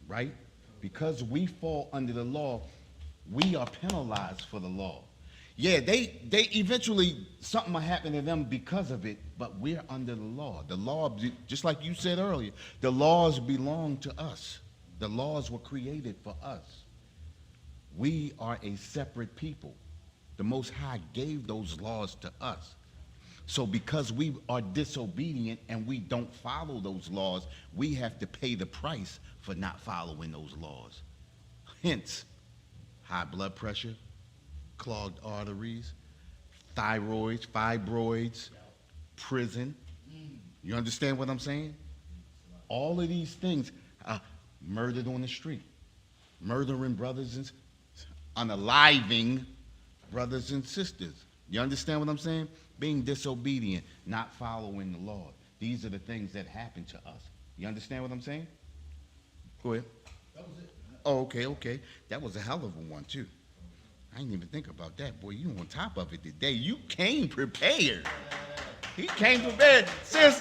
right? Because we fall under the law, we are penalized for the law. Yeah, they eventually, something will happen to them because of it, but we're under the law. The law, just like you said earlier, the laws belong to us. The laws were created for us. We are a separate people. The Most High gave those laws to us. So because we are disobedient and we don't follow those laws, we have to pay the price for not following those laws. Hence, high blood pressure, clogged arteries, fibroids, prison. You understand what I'm saying? All of these things, murdered on the street, murdering brothers and unaliving brothers and sisters. You understand what I'm saying? Being disobedient, not following the law. These are the things that happen to us. You understand what I'm saying? Go ahead. That was it. Oh, okay. That was a hell of a one, too. I didn't even think about that. Boy, you on top of it today. You came prepared. He came prepared. Sis,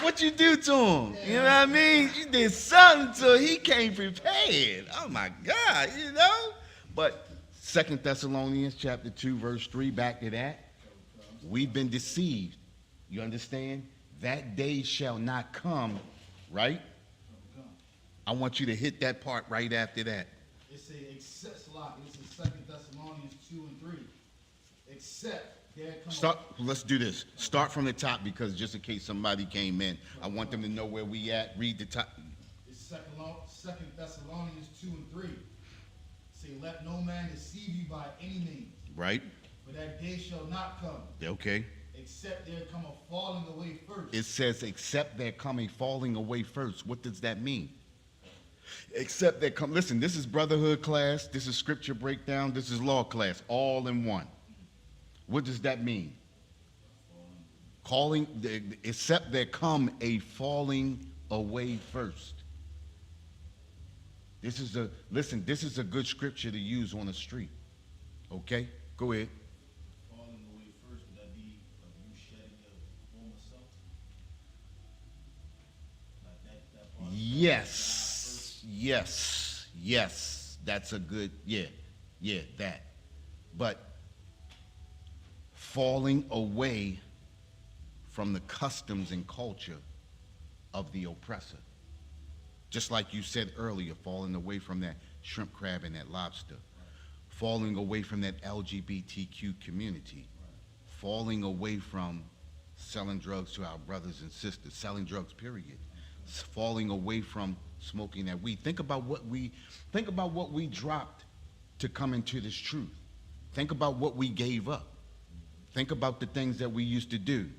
what you do to him? You know what I mean? You did something to him. He came prepared. Oh, my God, you know? But 2 Thessalonians chapter 2, verse 3, back to that. We've been deceived. You understand? That day shall not come, right? I want you to hit that part right after that. It's This is 2 Thessalonians 2:3. Except there come Let's do this. Start from the top, because just in case somebody came in, I want them to know where we at. Read the top. It's 2 Thessalonians 2:3. Say, let no man deceive you by any means. Right? For that day shall not come. Okay. Except there come a falling away first. It says, except there come a falling away first. What does that mean? Except there come, listen, this is brotherhood class, this is scripture breakdown, this is law class, all in one. What does that mean? Except there come a falling away first. This is a good scripture to use on the street. Okay? Go ahead. Falling away first, would that be of you shedding your former self? Like that part? Yes. That's a good, that. But falling away from the customs and culture of the oppressor. Just like you said earlier, falling away from that shrimp, crab, and that lobster. Falling away from that LGBTQ community. Falling away from selling drugs to our brothers and sisters, selling drugs, period. Falling away from smoking that weed. Think about what we dropped to come into this truth. Think about what we gave up. Think about the things that we used to do.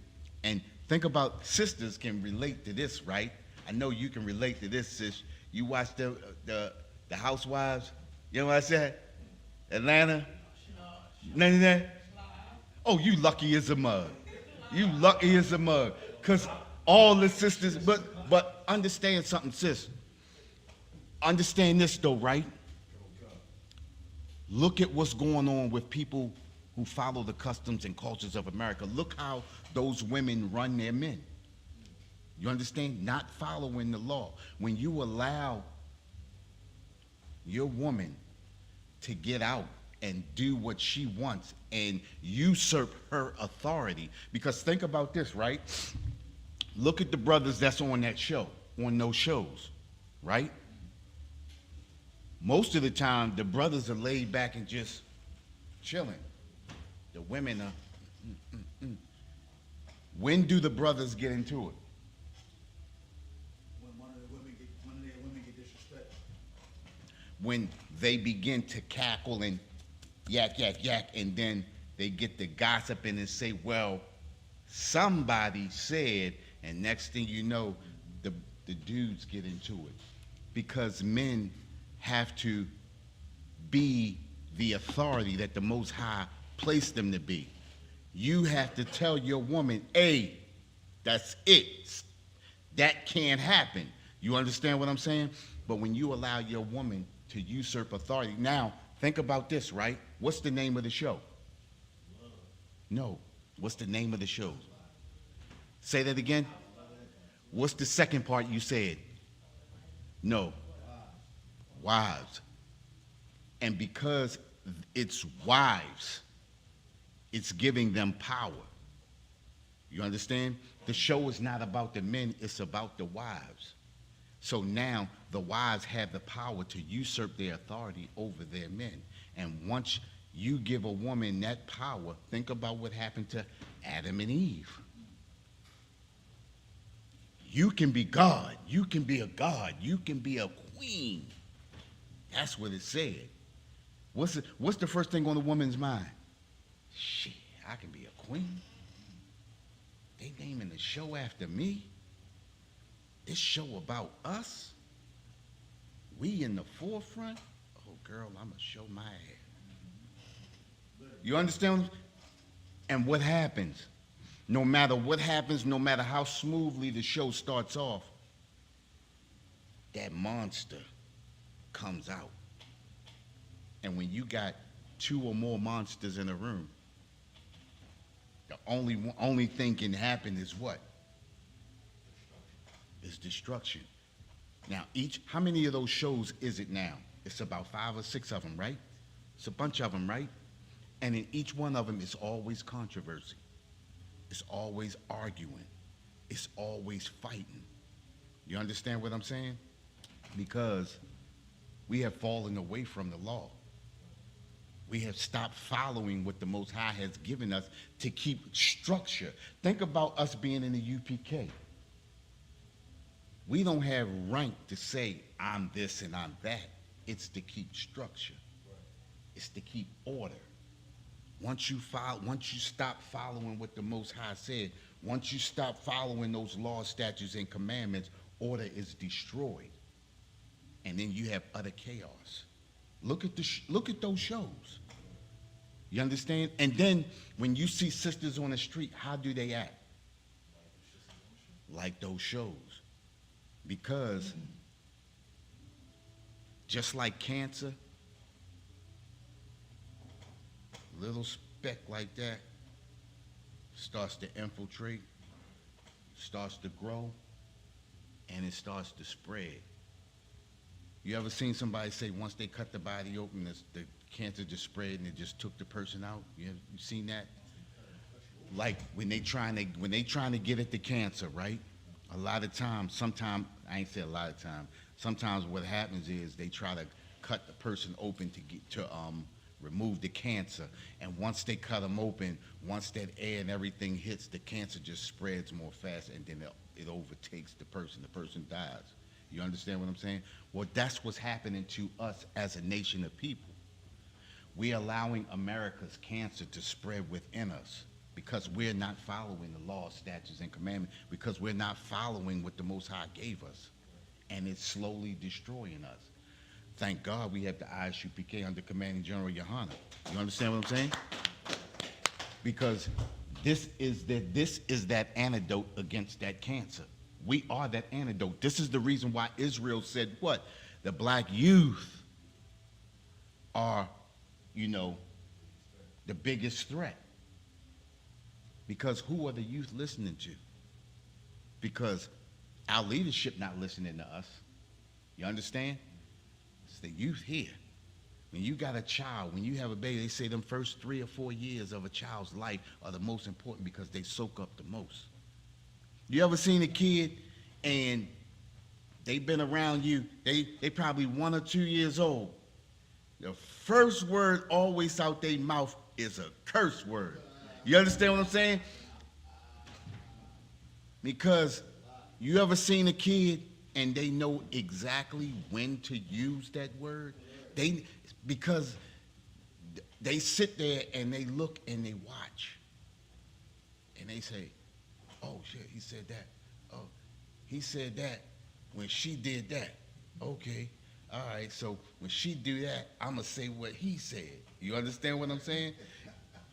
And think about, sisters can relate to this, right? I know you can relate to this, sis. You watch the Housewives. You know what I said? Atlanta. None of that. Oh, you lucky as a mug. You lucky as a mug. Cause all the sisters, but understand something, sis. Understand this though, right? Look at what's going on with people who follow the customs and cultures of America. Look how those women run their men. You understand? Not following the law. When you allow your woman to get out and do what she wants and usurp her authority, because think about this, right? Look at the brothers that's on that show, on those shows, right? Most of the time, the brothers are laid back and just chilling. The women are, When do the brothers get into it? When one of their women get disrespected. When they begin to cackle and yak, and then they get the gossiping and say, well, somebody said, and next thing you know, the dudes get into it. Because men have to be the authority that the Most High placed them to be. You have to tell your woman, hey, that's it. That can't happen. You understand what I'm saying? But when you allow your woman to usurp authority, now think about this, right? What's the name of the show? No. What's the name of the show? Say that again. What's the second part you said? No. Wives. And because it's wives, it's giving them power. You understand? The show is not about the men, it's about the wives. So now the wives have the power to usurp their authority over their men. And once you give a woman that power, think about what happened to Adam and Eve. You can be God, you can be a god, you can be a queen. That's what it said. What's the first thing on the woman's mind? Shit, I can be a queen. They naming the show after me. This show about us. We in the forefront. Oh, girl, I'm gonna show my ass. You understand? And what happens? No matter what happens, no matter how smoothly the show starts off, that monster comes out. And when you got two or more monsters in a room, the only thing can happen is what? Is destruction. Now, how many of those shows is it now? It's about 5 or 6 of them, right? It's a bunch of them, right? And in each one of them is always controversy. It's always arguing. It's always fighting. You understand what I'm saying? Because we have fallen away from the law. We have stopped following what the Most High has given us to keep structure. Think about us being in the UPK. We don't have rank to say, I'm this and I'm that. It's to keep structure. It's to keep order. Once you stop following what the Most High said, once you stop following those laws, statutes, and commandments, order is destroyed. And then you have utter chaos. Look at those shows. You understand? And then when you see sisters on the street, how do they act? Like those shows. Because just like cancer, little speck like that starts to infiltrate, starts to grow, and it starts to spread. You ever seen somebody say once they cut the body open, the cancer just spread and it just took the person out? You seen that? Like when they trying to get at the cancer, right? A lot of times, sometimes, I ain't say a lot of times, sometimes what happens is they try to cut the person open to remove the cancer. And once they cut them open, once that air and everything hits, the cancer just spreads more fast, and then it overtakes the person. The person dies. You understand what I'm saying? Well, that's what's happening to us as a nation of people. We're allowing America's cancer to spread within us because we're not following the law, statutes, and commandments, because we're not following what the Most High gave us. And it's slowly destroying us. Thank God we have the ISUPK under Commanding General Yohana. You understand what I'm saying? Because this is that antidote against that cancer. We are that antidote. This is the reason why Israel said what? The black youth are, the biggest threat. Because who are the youth listening to? Because our leadership not listening to us. You understand? It's the youth here. When you got a child, when you have a baby, they say them first 3 or 4 years of a child's life are the most important because they soak up the most. You ever seen a kid and they've been around you, they probably 1 or 2 years old. The first word always out their mouth is a curse word. You understand what I'm saying? Because you ever seen a kid and they know exactly when to use that word? Because they sit there and they look and they watch. And they say, oh shit, he said that. Oh, he said that when she did that. Okay, all right, so when she do that, I'm gonna say what he said. You understand what I'm saying?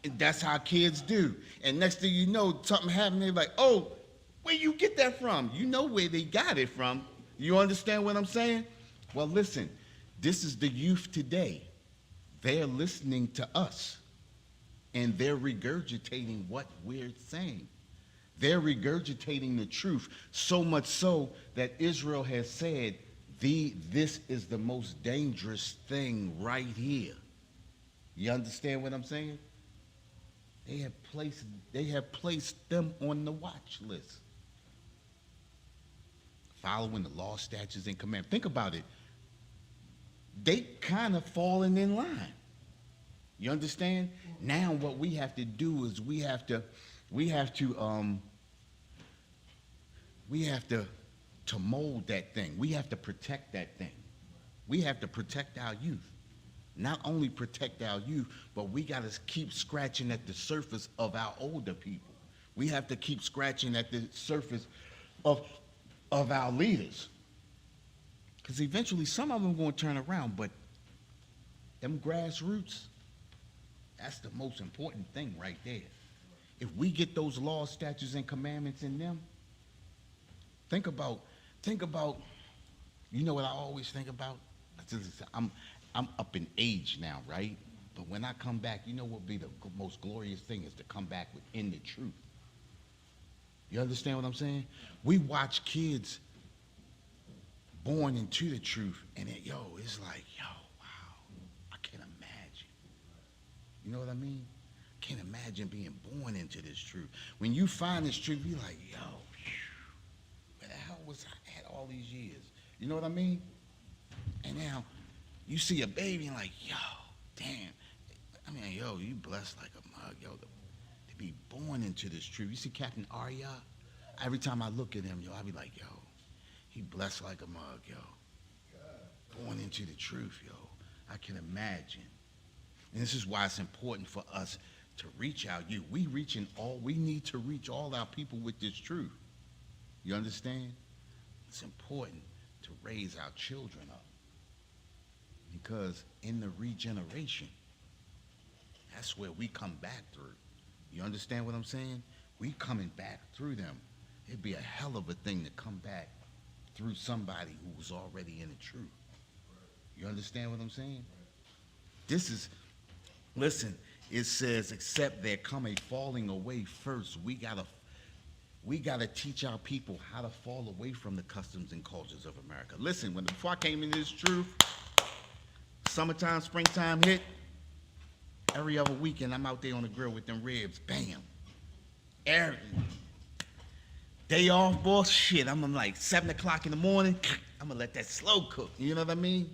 And that's how kids do. And next thing you know, something happened, they're like, oh, where you get that from? You know where they got it from. You understand what I'm saying? Well, listen, this is the youth today. They're listening to us, and they're regurgitating what we're saying. They're regurgitating the truth, so much so that Israel has said, this is the most dangerous thing right here. You understand what I'm saying? They have placed them on the watch list. Following the law, statutes, and commandments. Think about it. They kind of falling in line. You understand? Now what we have to do is we have to mold that thing. We have to protect that thing. We have to protect our youth. Not only protect our youth, but we got to keep scratching at the surface of our older people. We have to keep scratching at the surface of our leaders. Because eventually some of them going to turn around, but them grassroots, that's the most important thing right there. If we get those laws, statutes, and commandments in them, think about, you know what I always think about? I'm up in age now, right? But when I come back, you know what would be the most glorious thing is to come back within the truth. You understand what I'm saying? We watch kids born into the truth, and it's like, wow, I can't imagine. You know what I mean? I can't imagine being born into this truth. When you find this truth, you're like, where the hell was I at all these years? You know what I mean? And now, you see a baby and like, damn. I mean, you blessed like a mug, to be born into this truth. You see Captain Arya? Every time I look at him, I be like, he blessed like a mug, born into the truth, I can imagine. And this is why it's important for us to reach our youth. We need to reach all our people with this truth. You understand? It's important to raise our children up. Because in the regeneration, that's where we come back through. You understand what I'm saying? We coming back through them. It'd be a hell of a thing to come back through somebody who was already in the truth. You understand what I'm saying? This is, listen, it says, except there come a falling away first. We gotta teach our people how to fall away from the customs and cultures of America. Listen, before I came into this truth, summertime, springtime hit, every other weekend I'm out there on the grill with them ribs, bam. Every day off, boss, shit, I'm like 7 o'clock in the morning, I'm gonna let that slow cook, you know what I mean?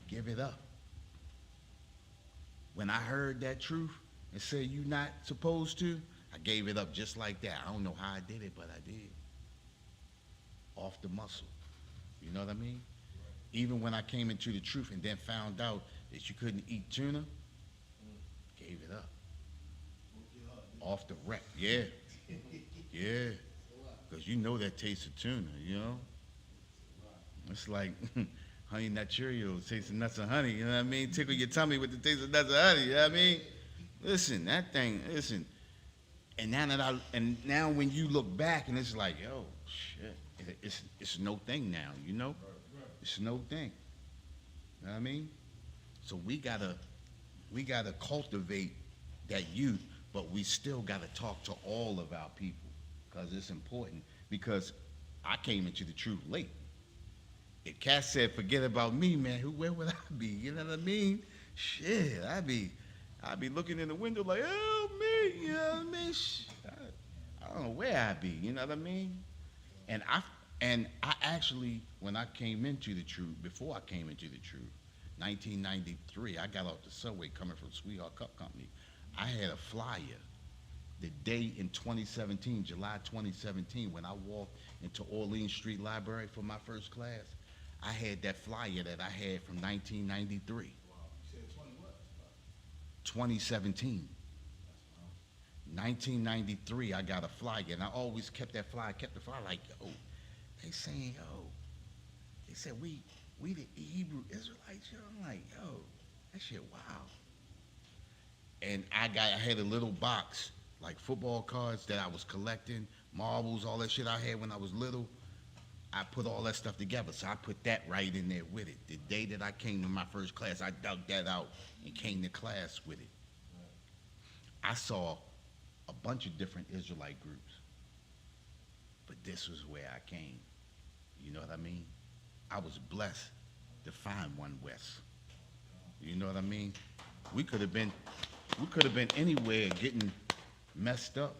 Give it up. When I heard that truth and said you not supposed to, I gave it up just like that. I don't know how I did it, but I did. Off the muscle. You know what I mean? Even when I came into the truth and then found out that you couldn't eat tuna, gave it up. Off the wreck, yeah. Yeah. Because you know that taste of tuna, you know? It's like Honey Nut Cheerios, taste of nuts and honey, you know what I mean? Tickle your tummy with the taste of nuts and honey, you know what I mean? Listen, that thing, listen. And now when you look back and it's like, yo, shit, it's no thing now, you know? It's no thing. You know what I mean? So we gotta cultivate that youth, but we still gotta talk to all of our people, because it's important. Because I came into the truth late. If Cass said, forget about me, man, where would I be? You know what I mean? Shit, I'd be looking in the window like, oh, me, you know what I mean? I don't know where I'd be, you know what I mean? And I actually, when I came into the truth, before I came into the truth, 1993, I got off the subway coming from Sweetheart Cup Company. I had a flyer the day in 2017, July 2017, when I walked into Orleans Street Library for my first class. I had that flyer that I had from 1993. Wow. You said 20 what? 2017. 1993, I got a flyer, and I always kept that flyer, kept the flyer like, yo, they saying, yo, they said, we the Hebrew Israelites, yo. I'm like, yo, that shit, wow. And I had a little box, like football cards that I was collecting, marbles, all that shit I had when I was little. I put all that stuff together, so I put that right in there with it. The day that I came to my first class, I dug that out and came to class with it. I saw a bunch of different Israelite groups, but this was where I came. You know what I mean? I was blessed to find One West. You know what I mean? We could have been anywhere getting messed up,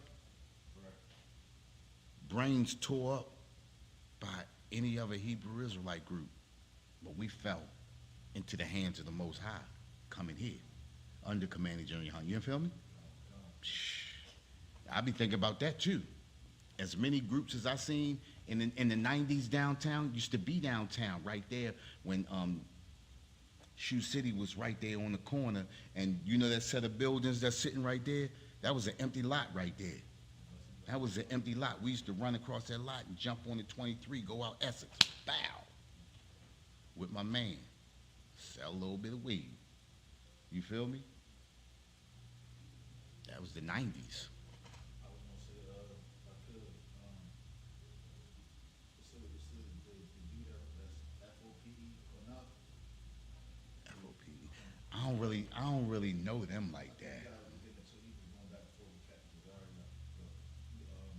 brains tore up by any other Hebrew Israelite group, but we fell into the hands of the Most High, coming here under Commander General Young. You feel me? I be thinking about that too. As many groups as I seen in the 90s downtown, used to be downtown right there when Shoe City was right there on the corner, and you know that set of buildings that's sitting right there? That was an empty lot right there. That was an empty lot. We used to run across that lot and jump on the 23, go out Essex, bow, with my man, sell a little bit of weed. You feel me? That was the 90s. I was gonna say, if I could, so the dude that's FOPE or not? FOP. I don't really know them like that.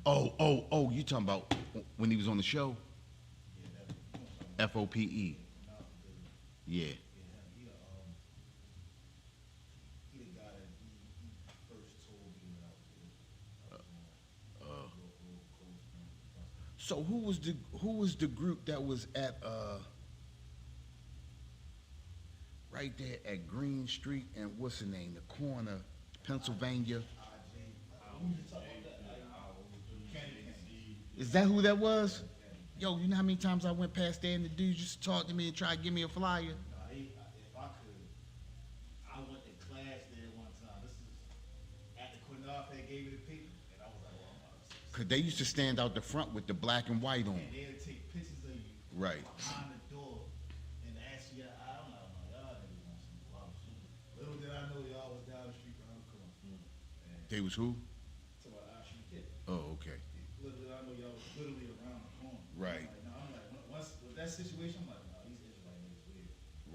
Oh, you talking about when he was on the show? FOPE. Yeah. He the guy that he first told me when I was there. So who was the group that was at right there at Green Street and what's the name? The corner, Pennsylvania. Is that who that was? Yo, you know how many times I went past there and the dudes used to talk to me and try to give me a flyer? If I could, I went to class there one time. This is at the Quinnipiac, they gave me the paper, and I was like, well, I'm about to Cause they used to stand out the front with the black and white on. and they'd take pictures of you Right. behind the door and ask you, I'm like, y'all niggas want some wild shit. Little did I know y'all was down the street around the corner. They was who? So I shoot kid. Oh, okay. Little did I know y'all was literally around the corner. Right. I'm like, once with that situation, I'm like, nah, these Israelites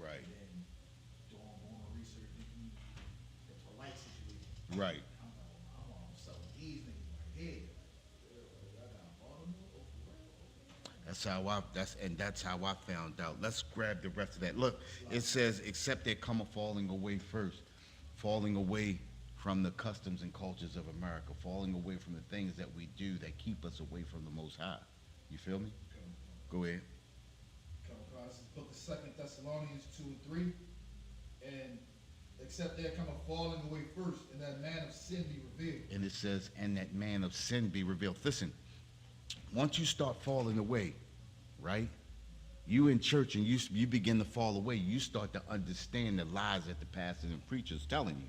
Right. And then doing research, thinking the polite situation. Right. I'm like, I'm on some of these niggas right here. Like, I got Baltimore, oh, for real? That's how I found out. Let's grab the rest of that. Look, it says, except there come a falling away first, falling away from the customs and cultures of America, falling away from the things that we do that keep us away from the Most High. You feel me? Go ahead. Come across this book of 2 Thessalonians 2 and 3. And except there come a falling away first, and that man of sin be revealed. And it says, and that man of sin be revealed. Listen, once you start falling away, right? You in church and you begin to fall away, you start to understand the lies that the pastors and preachers telling you.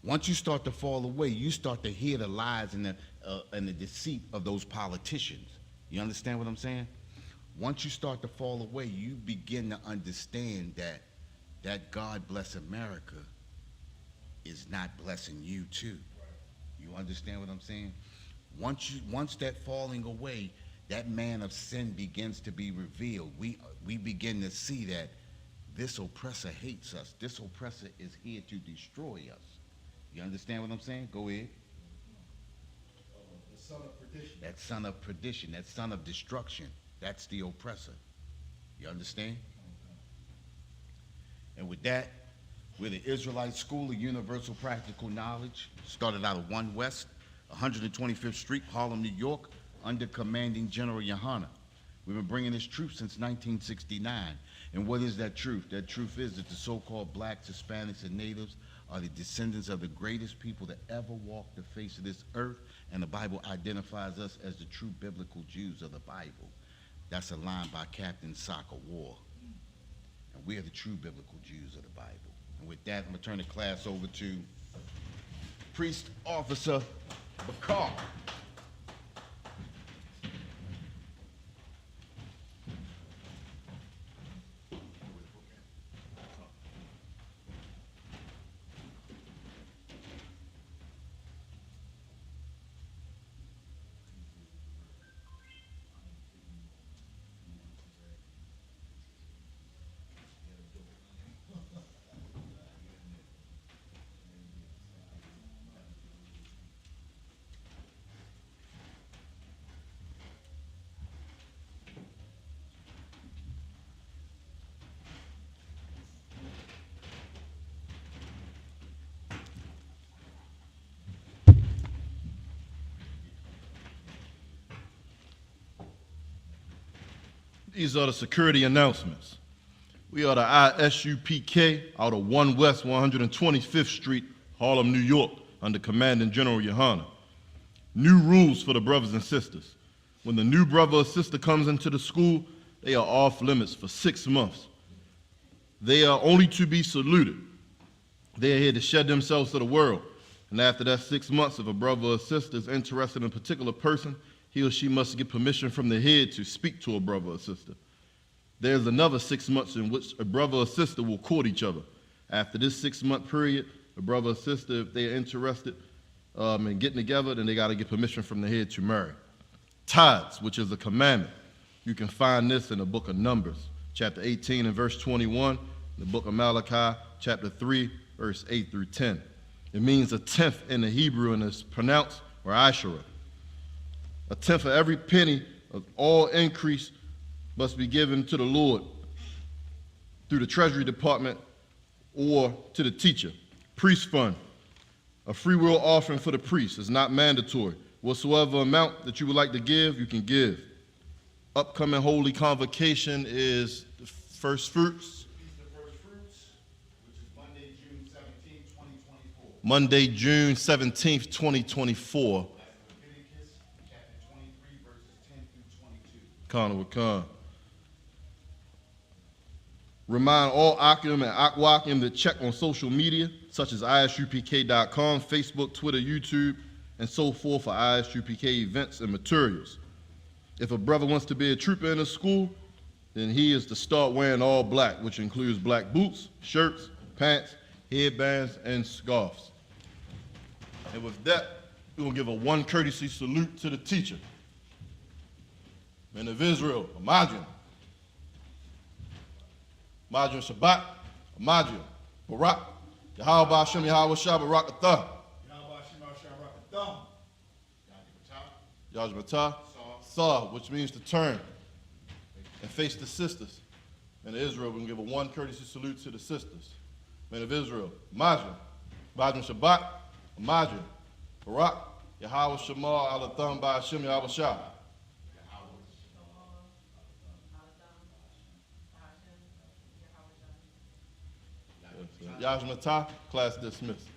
Once you start to fall away, you start to hear the lies and the deceit of those politicians. You understand what I'm saying? Once you start to fall away, you begin to understand that God bless America is not blessing you too. You understand what I'm saying? Once that falling away, that man of sin begins to be revealed. We begin to see that this oppressor hates us. This oppressor is here to destroy us. You understand what I'm saying? Go ahead. The son of perdition. That son of perdition, that son of destruction, that's the oppressor. You understand? And with that, we're the Israelite School of Universal Practical Knowledge. Started out of 1 West, 125th Street, Harlem, New York, under Commanding General Yohana. We've been bringing this truth since 1969. And what is that truth? That truth is that the so-called blacks, Hispanics, and natives are the descendants of the greatest people that ever walked the face of this earth, and the Bible identifies us as the true biblical Jews of the Bible. That's a line by Captain Soccer War. And we are the true biblical Jews of the Bible. And with that, I'm going to turn the class over to Priest Officer Bakar. These are the security announcements. We are the ISUPK out of 1 West 125th Street, Harlem, New York, under Commanding General Yohana. New rules for the brothers and sisters. When the new brother or sister comes into the school, they are off limits for 6 months. They are only to be saluted. They are here to shed themselves to the world. And after that 6 months, if a brother or sister is interested in a particular person, he or she must get permission from the head to speak to a brother or sister. There's another 6 months in which a brother or sister will court each other. After this 6-month period, a brother or sister, if they are interested in getting together, then they got to get permission from the head to marry. Tithes, which is a commandment. You can find this in the book of Numbers, chapter 18 and verse 21, the book of Malachi, chapter 3, verse 8 through 10. It means a tenth in the Hebrew, and it's pronounced or Asherah. A tenth of every penny of all increase must be given to the Lord through the Treasury Department or to the teacher. Priest fund, a free will offering for the priest is not mandatory. Whatsoever amount that you would like to give, you can give. Upcoming Holy Convocation is the First Fruits. Feast of First Fruits, which is Monday, June 17, 2024. Monday, June 17th, 2024. Leviticus chapter 23, verses 10 through 22. Khan with Khan. Remind all Akim and Akwakim to check on social media, such as ISUPK.com, Facebook, Twitter, YouTube, and so forth for ISUPK events and materials. If a brother wants to be a trooper in the school, then he is to start wearing all black, which includes black boots, shirts, pants, headbands, and scarves. And with that, we will give a one courtesy salute to the teacher. Men of Israel, imagine. Madrian Shabbat, Madrian, Barak, Yahweh Hashem, Yahweh Shah, Barak Athah, Yahweh Shema Shabbat Thumb. Yajmatah, Sah, which means to turn and face the sisters. Men of Israel, we can give a one courtesy salute to the sisters. Men of Israel, Madrian, Madrian Shabbat, Madrian, Barak, Yahweh Shema, Alatham, Ba'ashem, Yahweh Shah. Yajmatah, class dismissed.